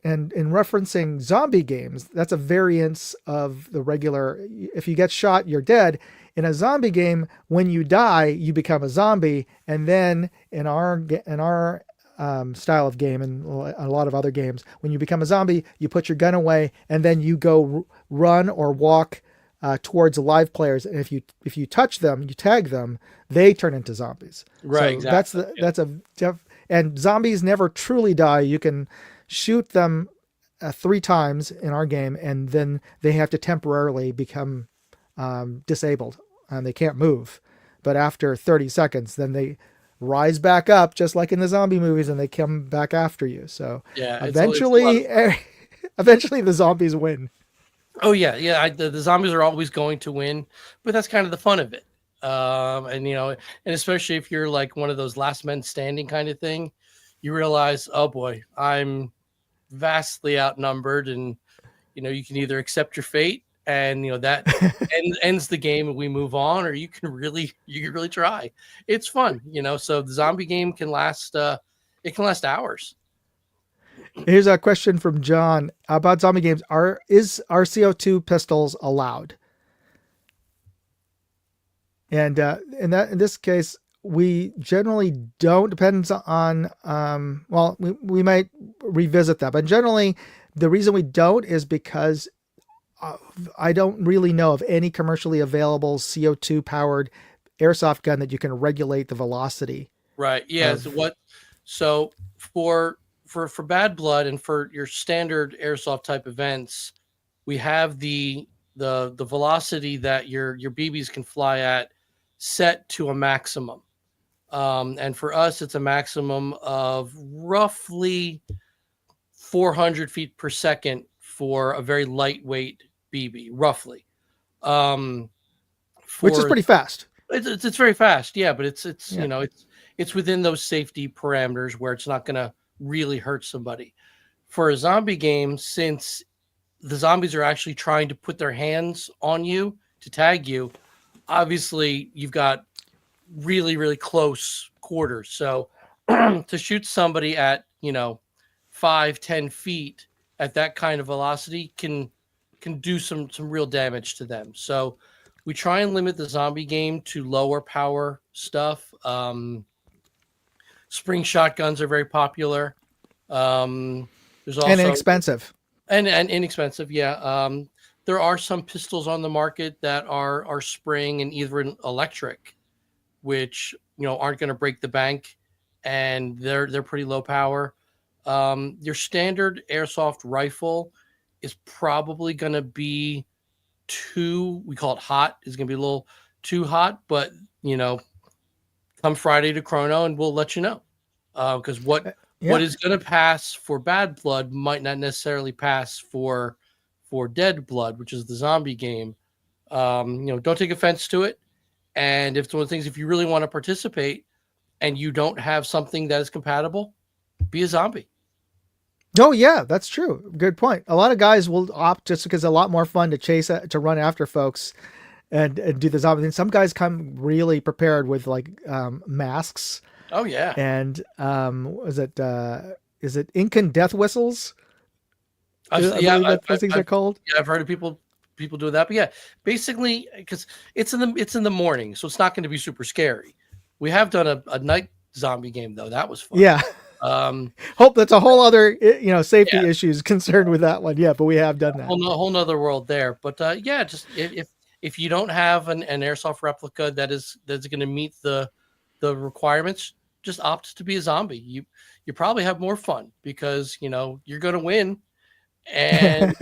referencing zombie games, that's a variance of the regular. If you get shot, you're dead. In a zombie game, when you die, you become a zombie, and then in our style of game and a lot of other games, when you become a zombie, you put your gun away, and then you go run or walk towards live players, and if you touch them, you tag them, they turn into zombies. Right. So Exactly. and zombies never truly die. You can shoot them 3 times in our game, and then they have to temporarily become disabled and they can't move. But after 30 seconds, then they rise back up, just like in the zombie movies, and they come back after you. So Yeah. It's a lot eventually, eventually the zombies win. Oh yeah, yeah. The zombies are always going to win, but that's kind of the fun of it. And and especially if you're like one of those last men standing kind of thing, you realize, oh boy, I'm vastly outnumbered, and you can either accept your fate, and that ends the game, and we move on, or you can really try. It's fun. So the zombie game can last. It can last hours. Here's a question from John about zombie games. Are CO2 pistols allowed? And in this case, we generally don't. Depends on well, we might revisit that, but generally, the reason we don't is because I don't really know of any commercially available CO2 powered airsoft gun that you can regulate the velocity. Right. Yeah. Of, So for Bad Blood and for your standard airsoft type events, we have the velocity that your BBs can fly at set to a maximum. And for us, it's a maximum of roughly 400 feet per second for a very lightweight BB, roughly. which is For pretty fast. it's very fast, yeah, but it's Yeah. it's within those safety parameters where it's not going to really hurt somebody. For a zombie game, since the zombies are actually trying to put their hands on you to tag you, obviously you've got really, really close quarters. So to shoot somebody at 5-10 feet at that kind of velocity can do some real damage to them. So we try and limit the zombie game to lower power stuff. Spring shotguns are very popular. There's also And inexpensive. and inexpensive. Yeah. There are some pistols on the market that are spring and even electric, which aren't going to break the bank, and they're pretty low power. Your standard airsoft rifle is probably going to be we call it hot, is going to be a little too hot, but come Friday to Chrono and we'll let you know. Because what Yeah. is going to pass for Bad Blood might not necessarily pass for Dead Blood, which is the zombie game. Don't take offense to it. And if it's one of the things, if you really want to participate and you don't have something that is compatible, be a zombie. Oh yeah, that's true. Good point. A lot of guys will opt just because it's a lot more fun to run after folks and do the zombie thing. Some guys come really prepared with like masks Oh yeah. and is it ink and death whistles? I Yeah, believe that those things are called. I've heard of people do that, but yeah, basically because it's in the morning, so it's not going to be super scary. We have done a night zombie game though. That was fun. Yeah. Hope that's a whole other safety Yeah. issues concerned with that one. Yeah, but we have done that. Whole nother world there. But yeah, just if you don't have an airsoft replica that's going to meet the requirements, just opt to be a zombie. You probably have more fun because you're going to win, and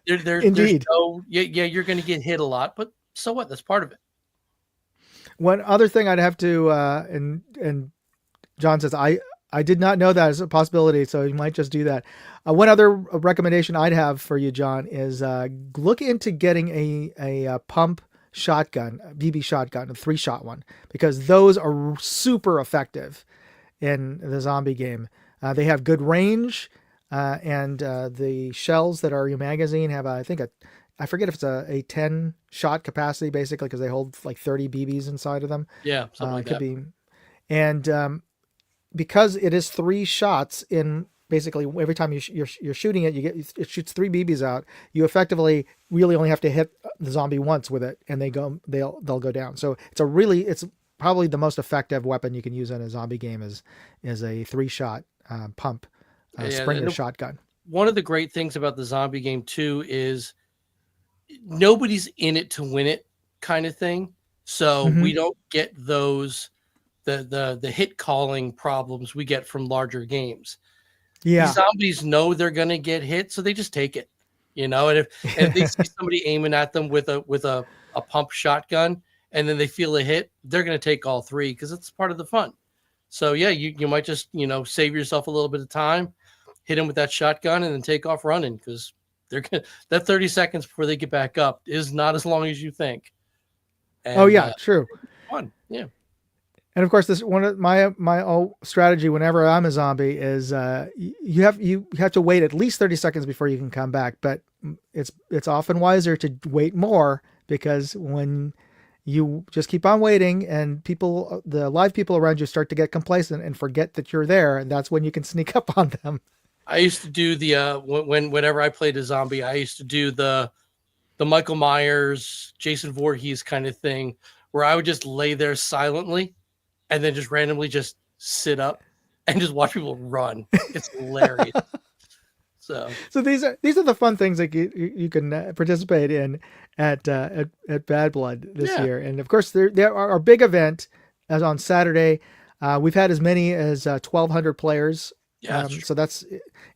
there's Indeed. no you're going to get hit a lot, but so what? That's part of it. One other thing I'd have to and John says, I did not know that as a possibility, so you might just do that. One other recommendation I'd have for you, John, is look into getting a pump shotgun, a BB shotgun, a 3-shot one, because those are super effective in the zombie game. They have good range, and the shells that are your magazine have, I forget if it's a 10 shot capacity, basically, because they hold like 30 BBs inside of them. Yeah, something like Could that. be, and because it is 3 shots in basically every time you're shooting it, it shoots 3 BBs out. You effectively really only have to hit the zombie once with it, and they'll go down. So it's probably the most effective weapon you can use in a zombie game is a 3-shot pump Yeah, Springer shotgun. one of the great things about the zombie game too is nobody's in it to win it kind of thing. So Mm-hmm. we don't get those the hit calling problems we get from larger games. These Yeah. zombies know they're gonna get hit, so they just take it. And if they see somebody aiming at them with a pump shotgun and then they feel a hit, they're gonna take all 3 because it's part of the fun. So yeah, you might just save yourself a little bit of time, hit them with that shotgun, and then take off running because they're gonna that 30 seconds before they get back up is not as long as you think. Oh And yeah, true. fun, yeah. And of course, this one of my strategy whenever I'm a zombie is you have to wait at least 30 seconds before you can come back. But it's often wiser to wait more, because when you just keep on waiting and the live people around you start to get complacent and forget that you're there, and that's when you can sneak up on them. I used to do the whenever I played a zombie, I used to do the Michael Myers, Jason Voorhees kind of thing, where I would just lay there silently and then just randomly just sit up and just watch people run. It's hilarious. So these are the fun things that you can participate in at Bad Blood this yeah, year. And of course, there are our big event as on Saturday. We've had as many as 1,200 players. yeah, So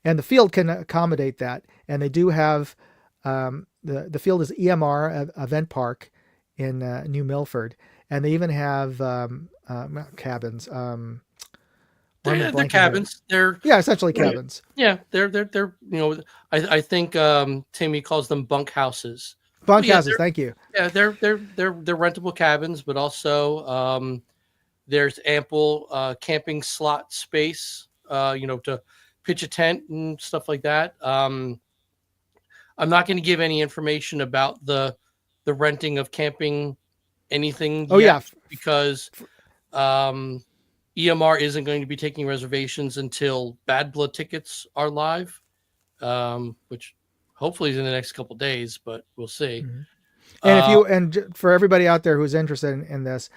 and the field can accommodate that. And they do have the field is EMR Event Park in New Milford, and they even have not cabins. they're cabins. They're Essentially cabins. yeah, they're I think Timmy calls them bunk houses. But yeah, Bunkhouses. Thank you. yeah, they're rentable cabins, but also there's ample camping slot space, to pitch a tent and stuff like that. I'm not going to give any information about the renting of camping anything Oh yeah. yet because EMR isn't going to be taking reservations until Bad Blood tickets are live, which hopefully is in the next couple days, but we'll see. Mm-hmm. And for everybody out there who's interested in this,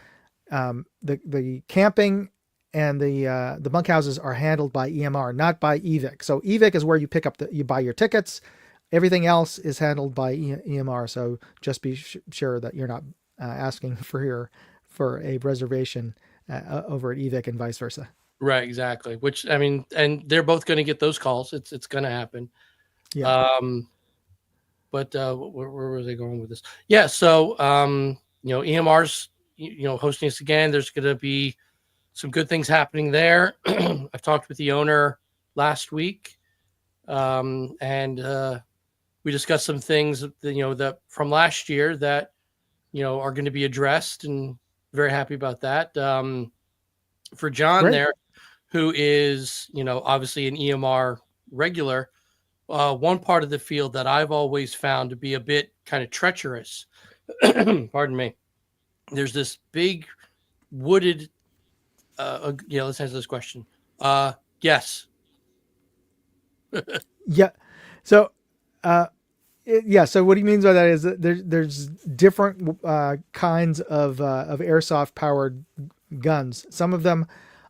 the camping and the bunkhouses are handled by EMR, not by EVIC. So EVIC is where you buy your tickets. Everything else is handled by EMR. So just be sure that you're not asking for a reservation over at EVIC and vice versa. Right, exactly. Which I mean, and they're both going to get those calls. It's going to happen. Yeah. But where was I going with this? Yeah, so EMR's hosting us again. There's going to be some good things happening there. I've talked with the owner last week, and we discussed some things that from last year that are going to be addressed, and very happy about that. For John Great. there, who is obviously an EMR regular. One part of the field that I've always found to be a bit kind of treacherous, pardon me, there's this big wooded, let's answer this question. Yes. Yeah. So, so what he means by that is that there's different kinds of airsoft powered guns. Some of them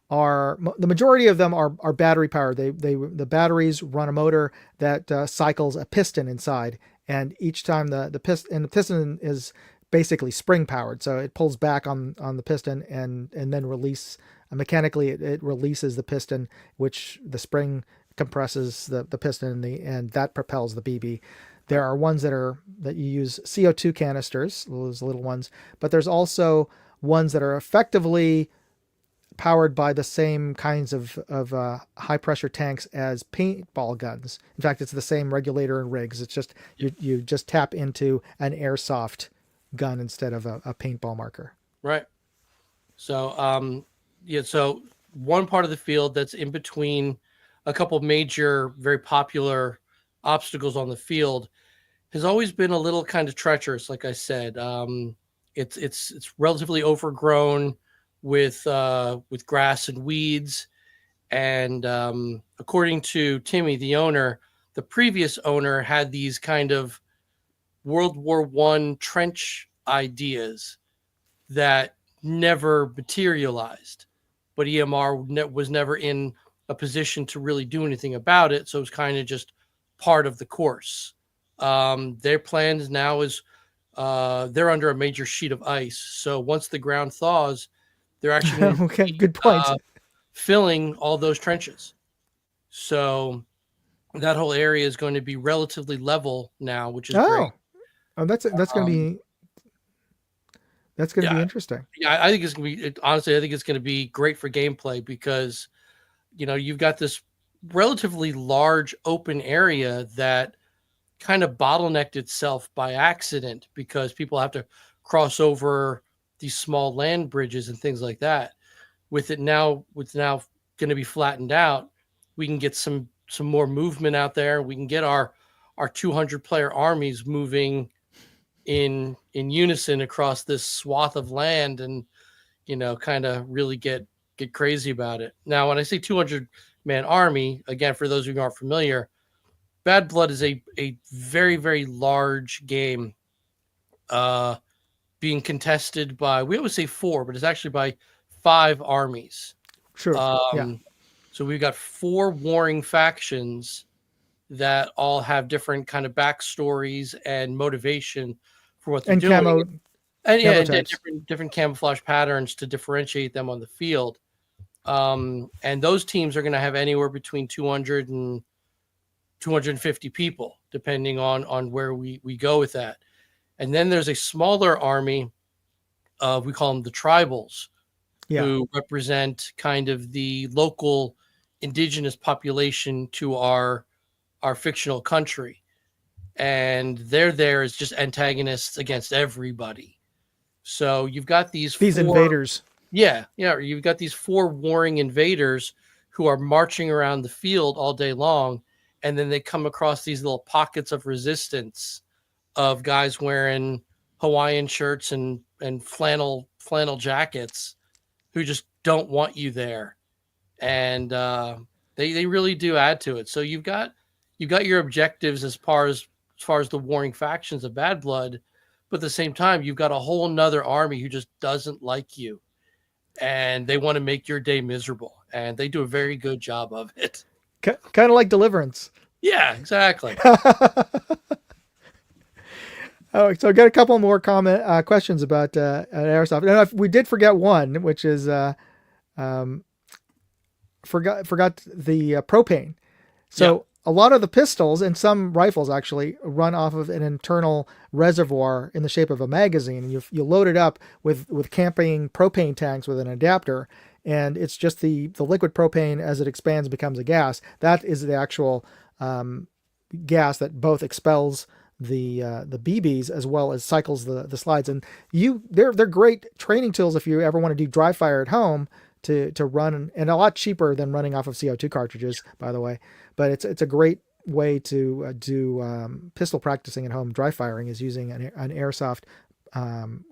the majority of them are battery powered. The batteries run a motor that cycles a piston inside, and each time the piston is basically spring powered, so it pulls back on the piston and then mechanically it releases the piston, which the spring compresses the piston and that propels the BB. There are ones that you use CO2 canisters, those little ones, but there's also ones that are effectively powered by the same kinds of high pressure tanks as paintball guns. In fact, it's the same regulator and rigs. It's just you just tap into an airsoft gun instead of a paintball marker. Right. So yeah, so one part of the field that's in between a couple major, very popular obstacles on the field has always been a little kind of treacherous. Like I said, it's relatively overgrown with grass and weeds. And according to Timmy, the owner, the previous owner had these kind of World War I trench ideas that never materialized, but EMR was never in a position to really do anything about it. So it was kind of just part of the course. Their plans now is they're under a major sheet of ice. So once the ground thaws, they're actually going to Okay, good point. filling all those trenches. So that whole area is going to be relatively level now, which is great. Oh, that's going to be be interesting. Yeah, I think it's going to be, honestly, I think it's going to be great for gameplay because, you've got this relatively large open area that kind of bottlenecked itself by accident because people have to cross over these small land bridges and things like that. With now going to be flattened out, we can get some more movement out there. We can get our 200 player armies moving in unison across this swath of land and kind of really get crazy about it. Now when I say 200 man army, again, for those who aren't familiar, Bad Blood is a very, very large game being contested by, we always say 4, but it's actually by 5 armies. Sure. Yeah. So we've got 4 warring factions that all have different kind of backstories and motivation for what they're doing. And different camouflage patterns to differentiate them on the field. And those teams are going to have anywhere between 200 and 250 people, depending on where we go with that. And then there's a smaller army of, we call them the tribals, who represent kind of the local indigenous population to our fictional country. And they're there as just antagonists against everybody. So you've got these invaders. Yeah. You've got these 4 warring invaders who are marching around the field all day long. And then they come across these little pockets of resistance of guys wearing Hawaiian shirts and flannel jackets who just don't want you there. And they really do add to it. So you've got your objectives as far as the warring factions of Bad Blood, but at the same time, you've got a whole nother army who just doesn't like you. And they want to make your day miserable. And they do a very good job of it. Kind of like Deliverance. Yeah, exactly. Oh, so I got a couple more questions about airsoft. And we did forget one, which is forgot the propane. So a lot of the pistols and some rifles actually run off of an internal reservoir in the shape of a magazine, and you load it up with camping propane tanks with an adapter, and it's just the liquid propane as it expands becomes a gas. That is the actual gas that both expels the BBs as well as cycles the slides. And they're great training tools if you ever want to do dry fire at home to run, and a lot cheaper than running off of CO2 cartridges, by the way. But it's a great way to do pistol practicing at home. Dry firing is using an airsoft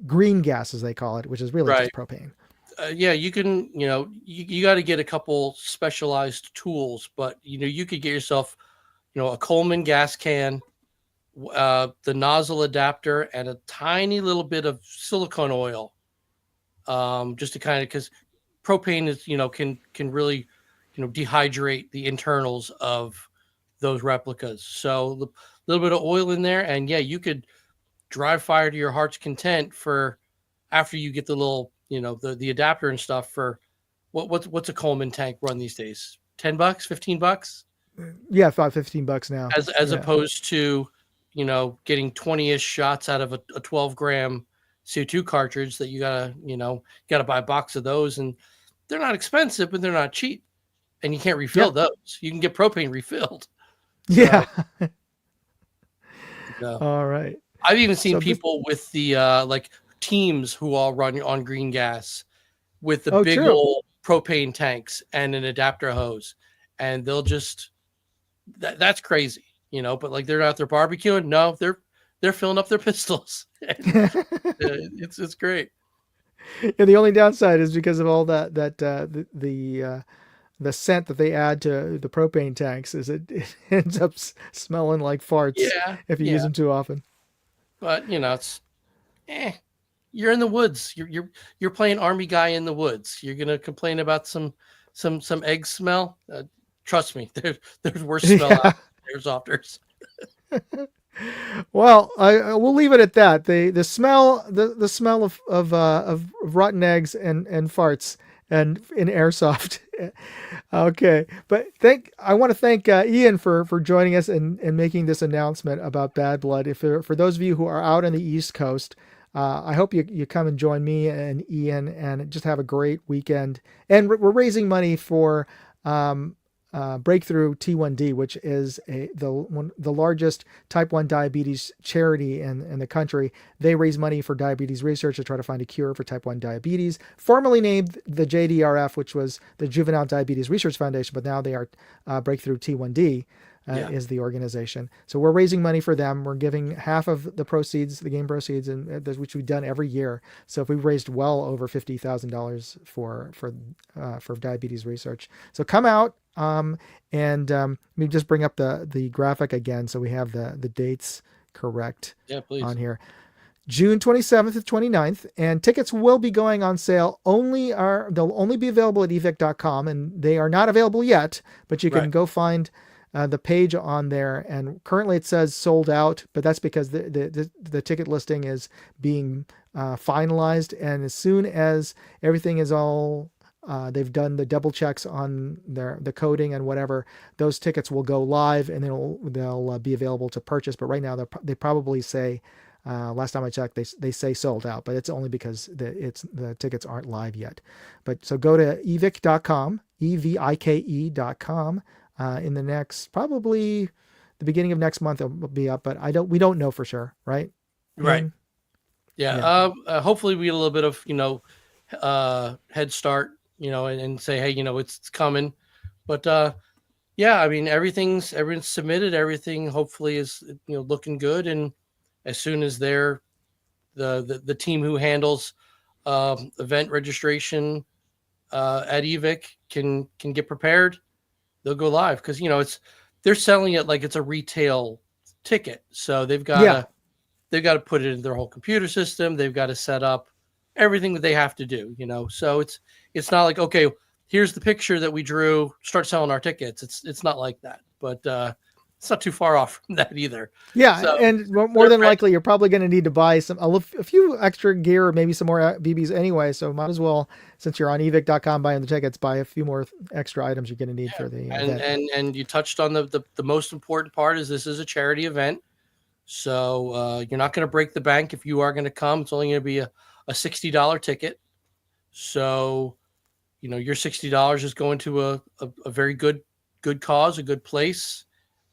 green gas, as they call it, which is really just propane. You can, you got to get a couple specialized tools, but you could get yourself, a Coleman gas can, the nozzle adapter, and a tiny little bit of silicone oil, just to kind of, because propane is, can really, dehydrate the internals of those replicas. So a little bit of oil in there, and you could dry fire to your heart's content for after you get the little, the adapter and stuff for what's a Coleman tank run these days? $10, $15? Yeah, about $15 now. As opposed to, getting 20-ish shots out of a 12-gram CO2 cartridge that you gotta buy a box of those. And they're not expensive, but they're not cheap, and you can't refill Yeah. those. You can get propane refilled. Yeah. So, All right. I've even seen So this, people with the like teams who all run on green gas with the oh, big true. old propane tanks and an adapter hose, and they'll just that's crazy, But like they're out there barbecuing. No, they're filling up their pistols. And, it's great. Yeah, the only downside is because of all the scent that they add to the propane tanks is it ends up smelling like farts Yeah, if you use yeah, them too often. but it's eh. You're in the woods. You're playing army guy in the woods. You're gonna complain about some egg smell. Trust me, there's worse smell out Yeah. there. There's ofters. Well, I we'll leave it at that. The smell the smell of rotten eggs and farts and in airsoft. Okay, but I want to thank Ian for joining us and making this announcement about Bad Blood. If for those of you who are out on the East Coast, I hope you come and join me and Ian and just have a great weekend. And we're raising money for Breakthrough T1D, which is the largest type 1 diabetes charity in the country. They raise money for diabetes research to try to find a cure for type 1 diabetes, formerly named the JDRF, which was the Juvenile Diabetes Research Foundation, but now they are Breakthrough T1D. Is the organization. So we're raising money for them. We're giving half of the proceeds, the game proceeds, and which we've done every year. So if we've raised well over $50,000 for diabetes research. So come out and let me just bring up the graphic again so we have the dates correct on here. June 27th to 29th, and tickets will be going on sale. They'll only be available at evic.com, and they are not available yet, but you can go find the page on there, and currently it says sold out, but that's because the ticket listing is being finalized, and as soon as everything is all they've done the double checks on the coding and whatever, those tickets will go live and they'll be available to purchase. But right now they probably say last time I checked they say sold out, but it's only because the tickets aren't live yet. But so go to evic.com, evike.com. In the next, probably the beginning of next month, it'll be up, but we don't know for sure, right? Right. Yeah. Hopefully we get a little bit of, head start, and say, hey, it's coming. But, yeah, I mean, everything's submitted. Everything hopefully is, looking good. And as soon as the team who handles, event registration, at EVIC can get prepared, they'll go live because they're selling it like it's a retail ticket, so they've got to put it in their whole computer system. They've got to set up everything that they have to do. So it's not like, okay, here's the picture that we drew, start selling our tickets. It's not like that, but it's not too far off from that either. Yeah, so, and more than likely, you're probably going to need to buy a few extra gear, or maybe some more BBs anyway. So might as well, since you're on evic.com buying the tickets, buy a few more extra items you're going to need for the event. And you touched on the most important part is this is a charity event, so you're not going to break the bank if you are going to come. It's only going to be a $60 ticket, so your $60 is going to a very good cause, a good place,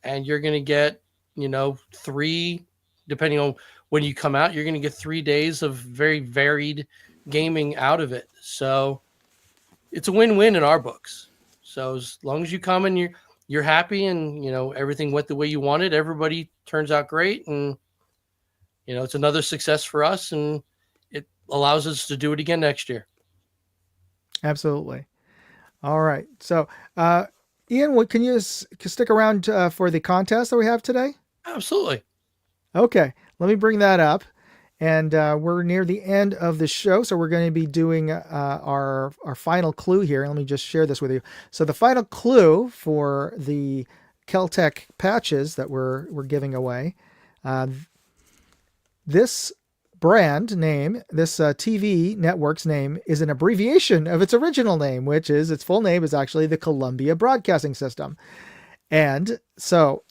and you're going to get 3, depending on when you come out, you're going to get 3 days of very varied gaming out of it. So it's a win-win in our books. So as long as you come and you're happy and everything went the way you wanted, everybody turns out great, and it's another success for us, and it allows us to do it again next year. Absolutely. All right. So, Ian, can you stick around for the contest that we have today? Absolutely. Okay. Let me bring that up. And we're near the end of the show, so we're going to be doing our final clue here. Let me just share this with you. So the final clue for the Keltec patches that we're giving away, this brand name, this TV network's name, is an abbreviation of its original name, which is its full name is actually the Columbia Broadcasting System. And so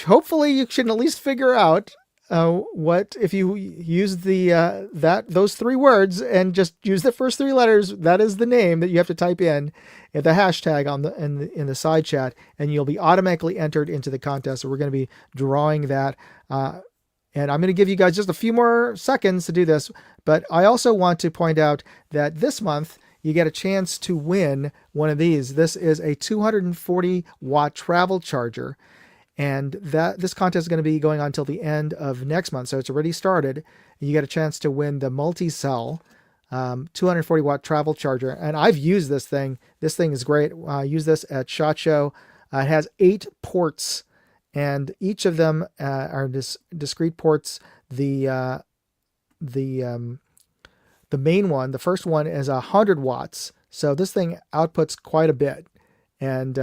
hopefully you should at least figure out what if you use the those 3 words and just use the first 3 letters? That is the name that you have to type in the hashtag on the in the side chat, and you'll be automatically entered into the contest. So we're going to be drawing that. And I'm going to give you guys just a few more seconds to do this. But I also want to point out that this month you get a chance to win one of these. This is a 240 watt travel charger. And this contest is going to be going on until the end of next month. So it's already started. You get a chance to win the multi-cell 240 watt travel charger. And I've used this thing. This thing is great. I use this at SHOT Show. It has 8 ports, and each of them are discrete ports. The main one, the first one, is 100 watts. So this thing outputs quite a bit. And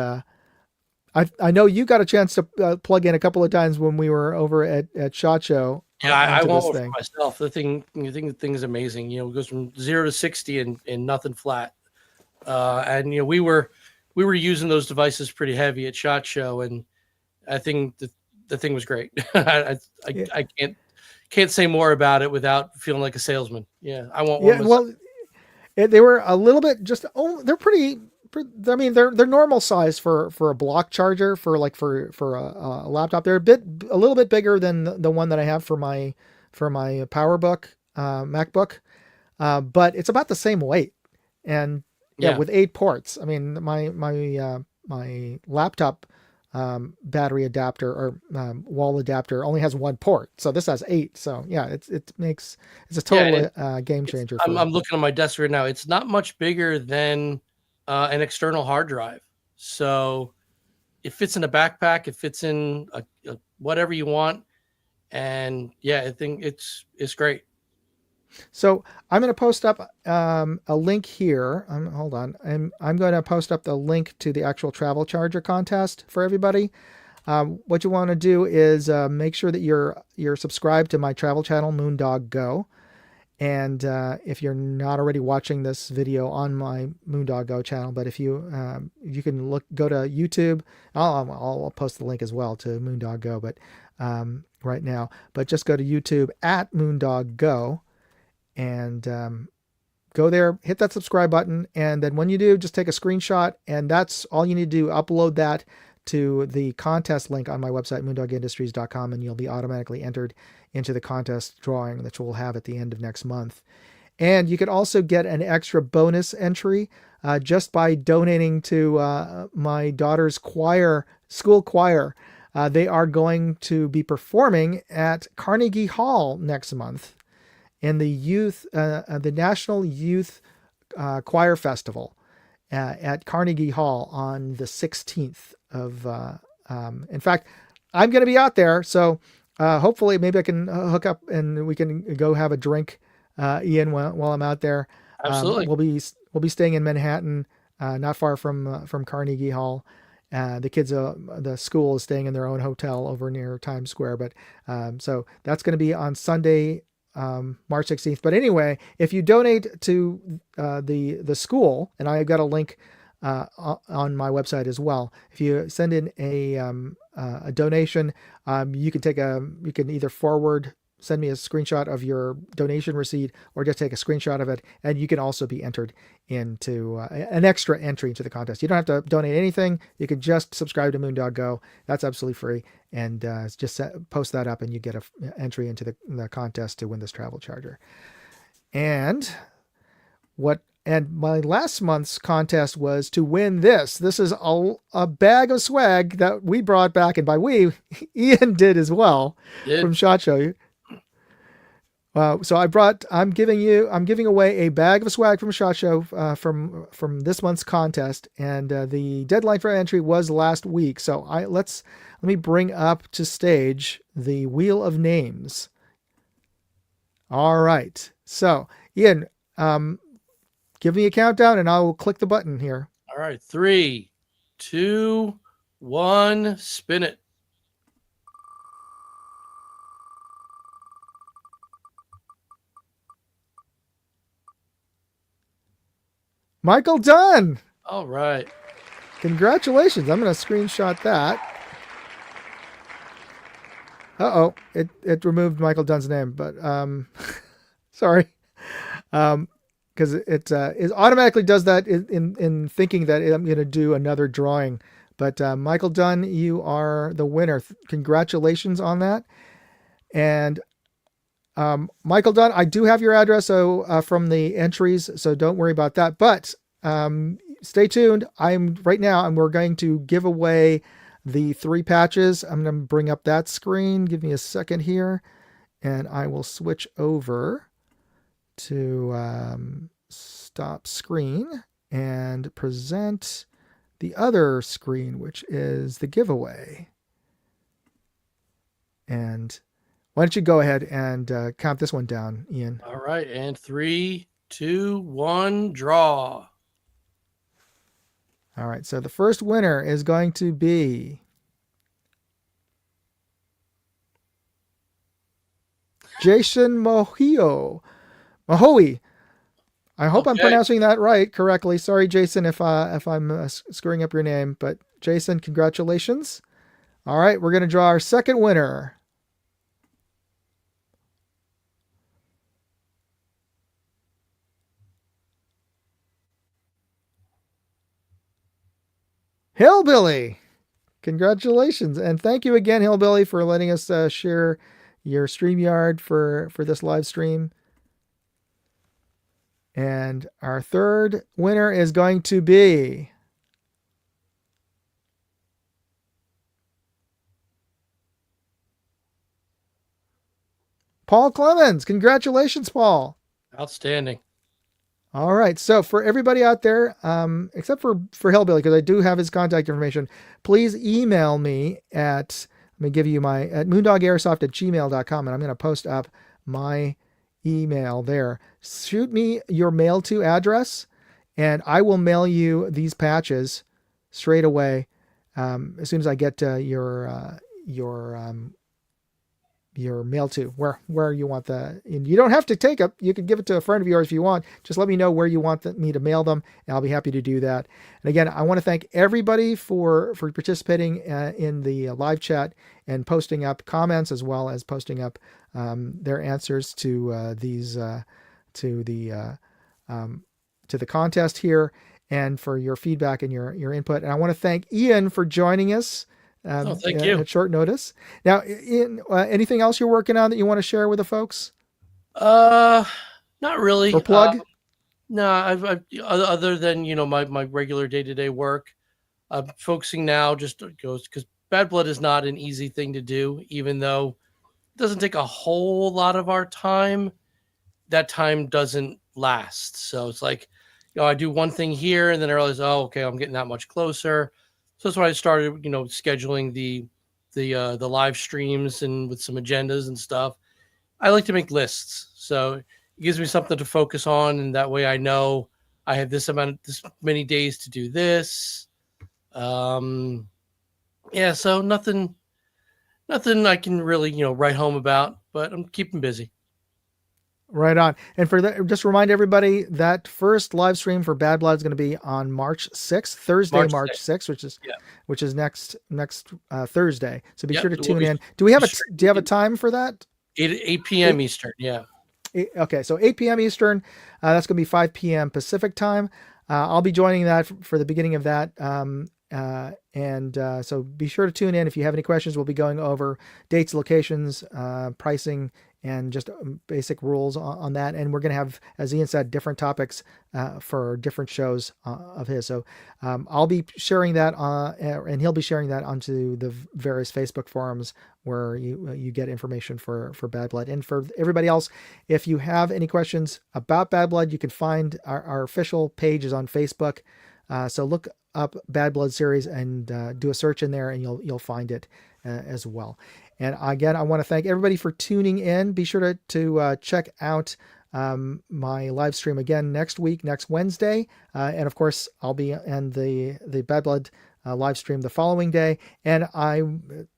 I know you got a chance to plug in a couple of times when we were over at SHOT Show. Yeah, I want one for myself. The thing is amazing. It goes from 0 to 60 in nothing flat. And we were using those devices pretty heavy at SHOT Show, and I think the thing was great. I can't say more about it without feeling like a salesman. Yeah, I want one. Yeah, well, they were a little bit they're pretty. I mean, they're normal size for a block charger for a laptop. They're a little bit bigger than the one that I have for my PowerBook MacBook, but it's about the same weight. And with 8 ports. I mean, my laptop battery adapter or wall adapter only has 1 port, so this has 8. So yeah, it's a total game changer. I'm looking at my desk right now. It's not much bigger than an external hard drive, so it fits in a backpack. It fits in a whatever you want, and I think it's great. So I'm going to post up a link here. Hold on. I'm going to post up the link to the actual travel charger contest for everybody. What you want to do is make sure that you're subscribed to my travel channel, Moondog Go. And if you're not already watching this video on my Moondog Go channel, but if you can go to YouTube. I'll post the link as well to Moondog Go, but right now. But just go to YouTube at Moondog Go. And go there, hit that subscribe button, and then when you do, just take a screenshot, and that's all you need to do. Upload that to the contest link on my website, moondogindustries.com, and you'll be automatically entered into the contest drawing that we'll have at the end of next month. And you can also get an extra bonus entry just by donating to my daughter's school choir. They are going to be performing at Carnegie Hall next month in the National Youth Choir Festival at Carnegie Hall on the 16th of. In fact, I'm going to be out there, so hopefully maybe I can hook up and we can go have a drink, Ian, while I'm out there. Absolutely. We'll be staying in Manhattan, not far from Carnegie Hall. The school is staying in their own hotel over near Times Square, but so that's going to be on Sunday, March 16th. But anyway, if you donate to the school, and I've got a link on my website as well. If you send in a donation, you can either send me a screenshot of your donation receipt, or just take a screenshot of it, and you can also be entered into an extra entry into the contest. You don't have to donate anything. You can just subscribe to Moondog Go. That's absolutely free, and just post that up, and you get an entry into the contest to win this travel charger. And my last month's contest was to win this. This is a bag of swag that we brought back, and by we, Ian did as well from SHOT Show. So I'm giving away a bag of swag from SHOT Show from this month's contest, and the deadline for entry was last week. So let me bring up to stage the wheel of names. All right, so Ian, give me a countdown, and I will click the button here. All right, 3, 2, 1, spin it. Michael Dunn. All right. Congratulations. I'm going to screenshot that. Uh-oh, it removed Michael Dunn's name, but sorry. Because it automatically does that in thinking that I'm going to do another drawing. But Michael Dunn, you are the winner. Congratulations on that. And Michael Dunn, I do have your address from the entries, so don't worry about that. But stay tuned. We're going to give away the 3 patches. I'm going to bring up that screen. Give me a second here, and I will switch over to stop screen and present the other screen, which is the giveaway. And why don't you go ahead and count this one down, Ian? All right, and 3, 2, 1, draw. All right, so the first winner is going to be Jason Mohoe. I hope I'm pronouncing that correctly. Sorry, Jason, if I'm screwing up your name. But Jason, congratulations. All right, we're going to draw our second winner. Hillbilly. Congratulations. And thank you again, Hillbilly, for letting us share your StreamYard for this live stream. And our third winner is going to be Paul Clemens. Congratulations, Paul. Outstanding. All right. So for everybody out there, except for Hillbilly, because I do have his contact information, please email me let me give you at moondogairsoft@gmail.com, and I'm going to post up my email there. Shoot me your mail to address, and I will mail you these patches straight away as soon as I get your mail to where you want and you don't have to take it. You can give it to a friend of yours if you want. Just let me know where you want me to mail them, and I'll be happy to do that. And again, I want to thank everybody for participating in the live chat and posting up comments, as well as posting up their answers to the contest here, and for your feedback and your input. And I want to thank Ian for joining us. Thank you. At short notice. Now, Ian, anything else you're working on that you want to share with the folks? Not really. Or plug? No, I've other than my regular day-to-day work, I'm focusing now just because Bad Blood is not an easy thing to do, even though it doesn't take a whole lot of our time. That time doesn't last, so it's like, I do one thing here, and then I realize, oh, okay, I'm getting that much closer. So that's why I started, scheduling the live streams and with some agendas and stuff. I like to make lists, so it gives me something to focus on, and that way I know I have this many days to do this. So nothing I can really write home about, but I'm keeping busy. Right on. And for that, just remind everybody that first live stream for Bad Blood is going to be on March 6th, Thursday, March 6th, which is next Thursday. So be sure to tune in. Do you have a time for that? 8 p.m. Eastern. Yeah. Okay. So 8 p.m. Eastern, that's going to be 5 p.m. Pacific time. I'll be joining that for the beginning of that. So be sure to tune in. If you have any questions, we'll be going over dates, locations, pricing, and just basic rules on that. And we're going to have, as Ian said, different topics for different shows of his. So I'll be sharing that, and he'll be sharing that onto the various Facebook forums where you get information for Bad Blood. And for everybody else, if you have any questions about Bad Blood, you can find our official pages on Facebook. So look up Bad Blood series and do a search in there, and you'll find it as well. And again, I want to thank everybody for tuning in. Be sure to check out my live stream again next Wednesday. And of course, I'll be in the Bad Blood live stream the following day. And I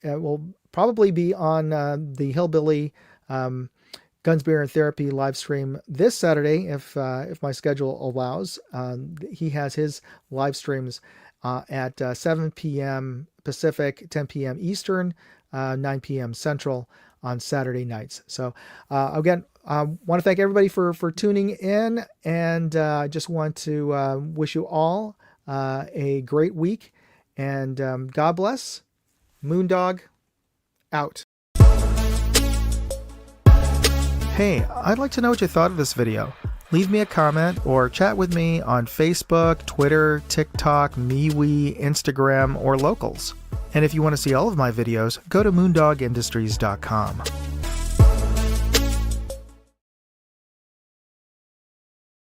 will probably be on the Hillbilly Guns, Beer, and Therapy live stream this Saturday, if my schedule allows. He has his live streams at 7 p.m. Pacific, 10 p.m. Eastern. 9 p.m. Central on Saturday nights. So again, I want to thank everybody for tuning in, and I just want to wish you all a great week, and God bless. Moondog out. Hey, I'd like to know what you thought of this video. Leave me a comment or chat with me on Facebook, Twitter, TikTok, MeWe, Instagram, or Locals. And if you want to see all of my videos, go to moondogindustries.com.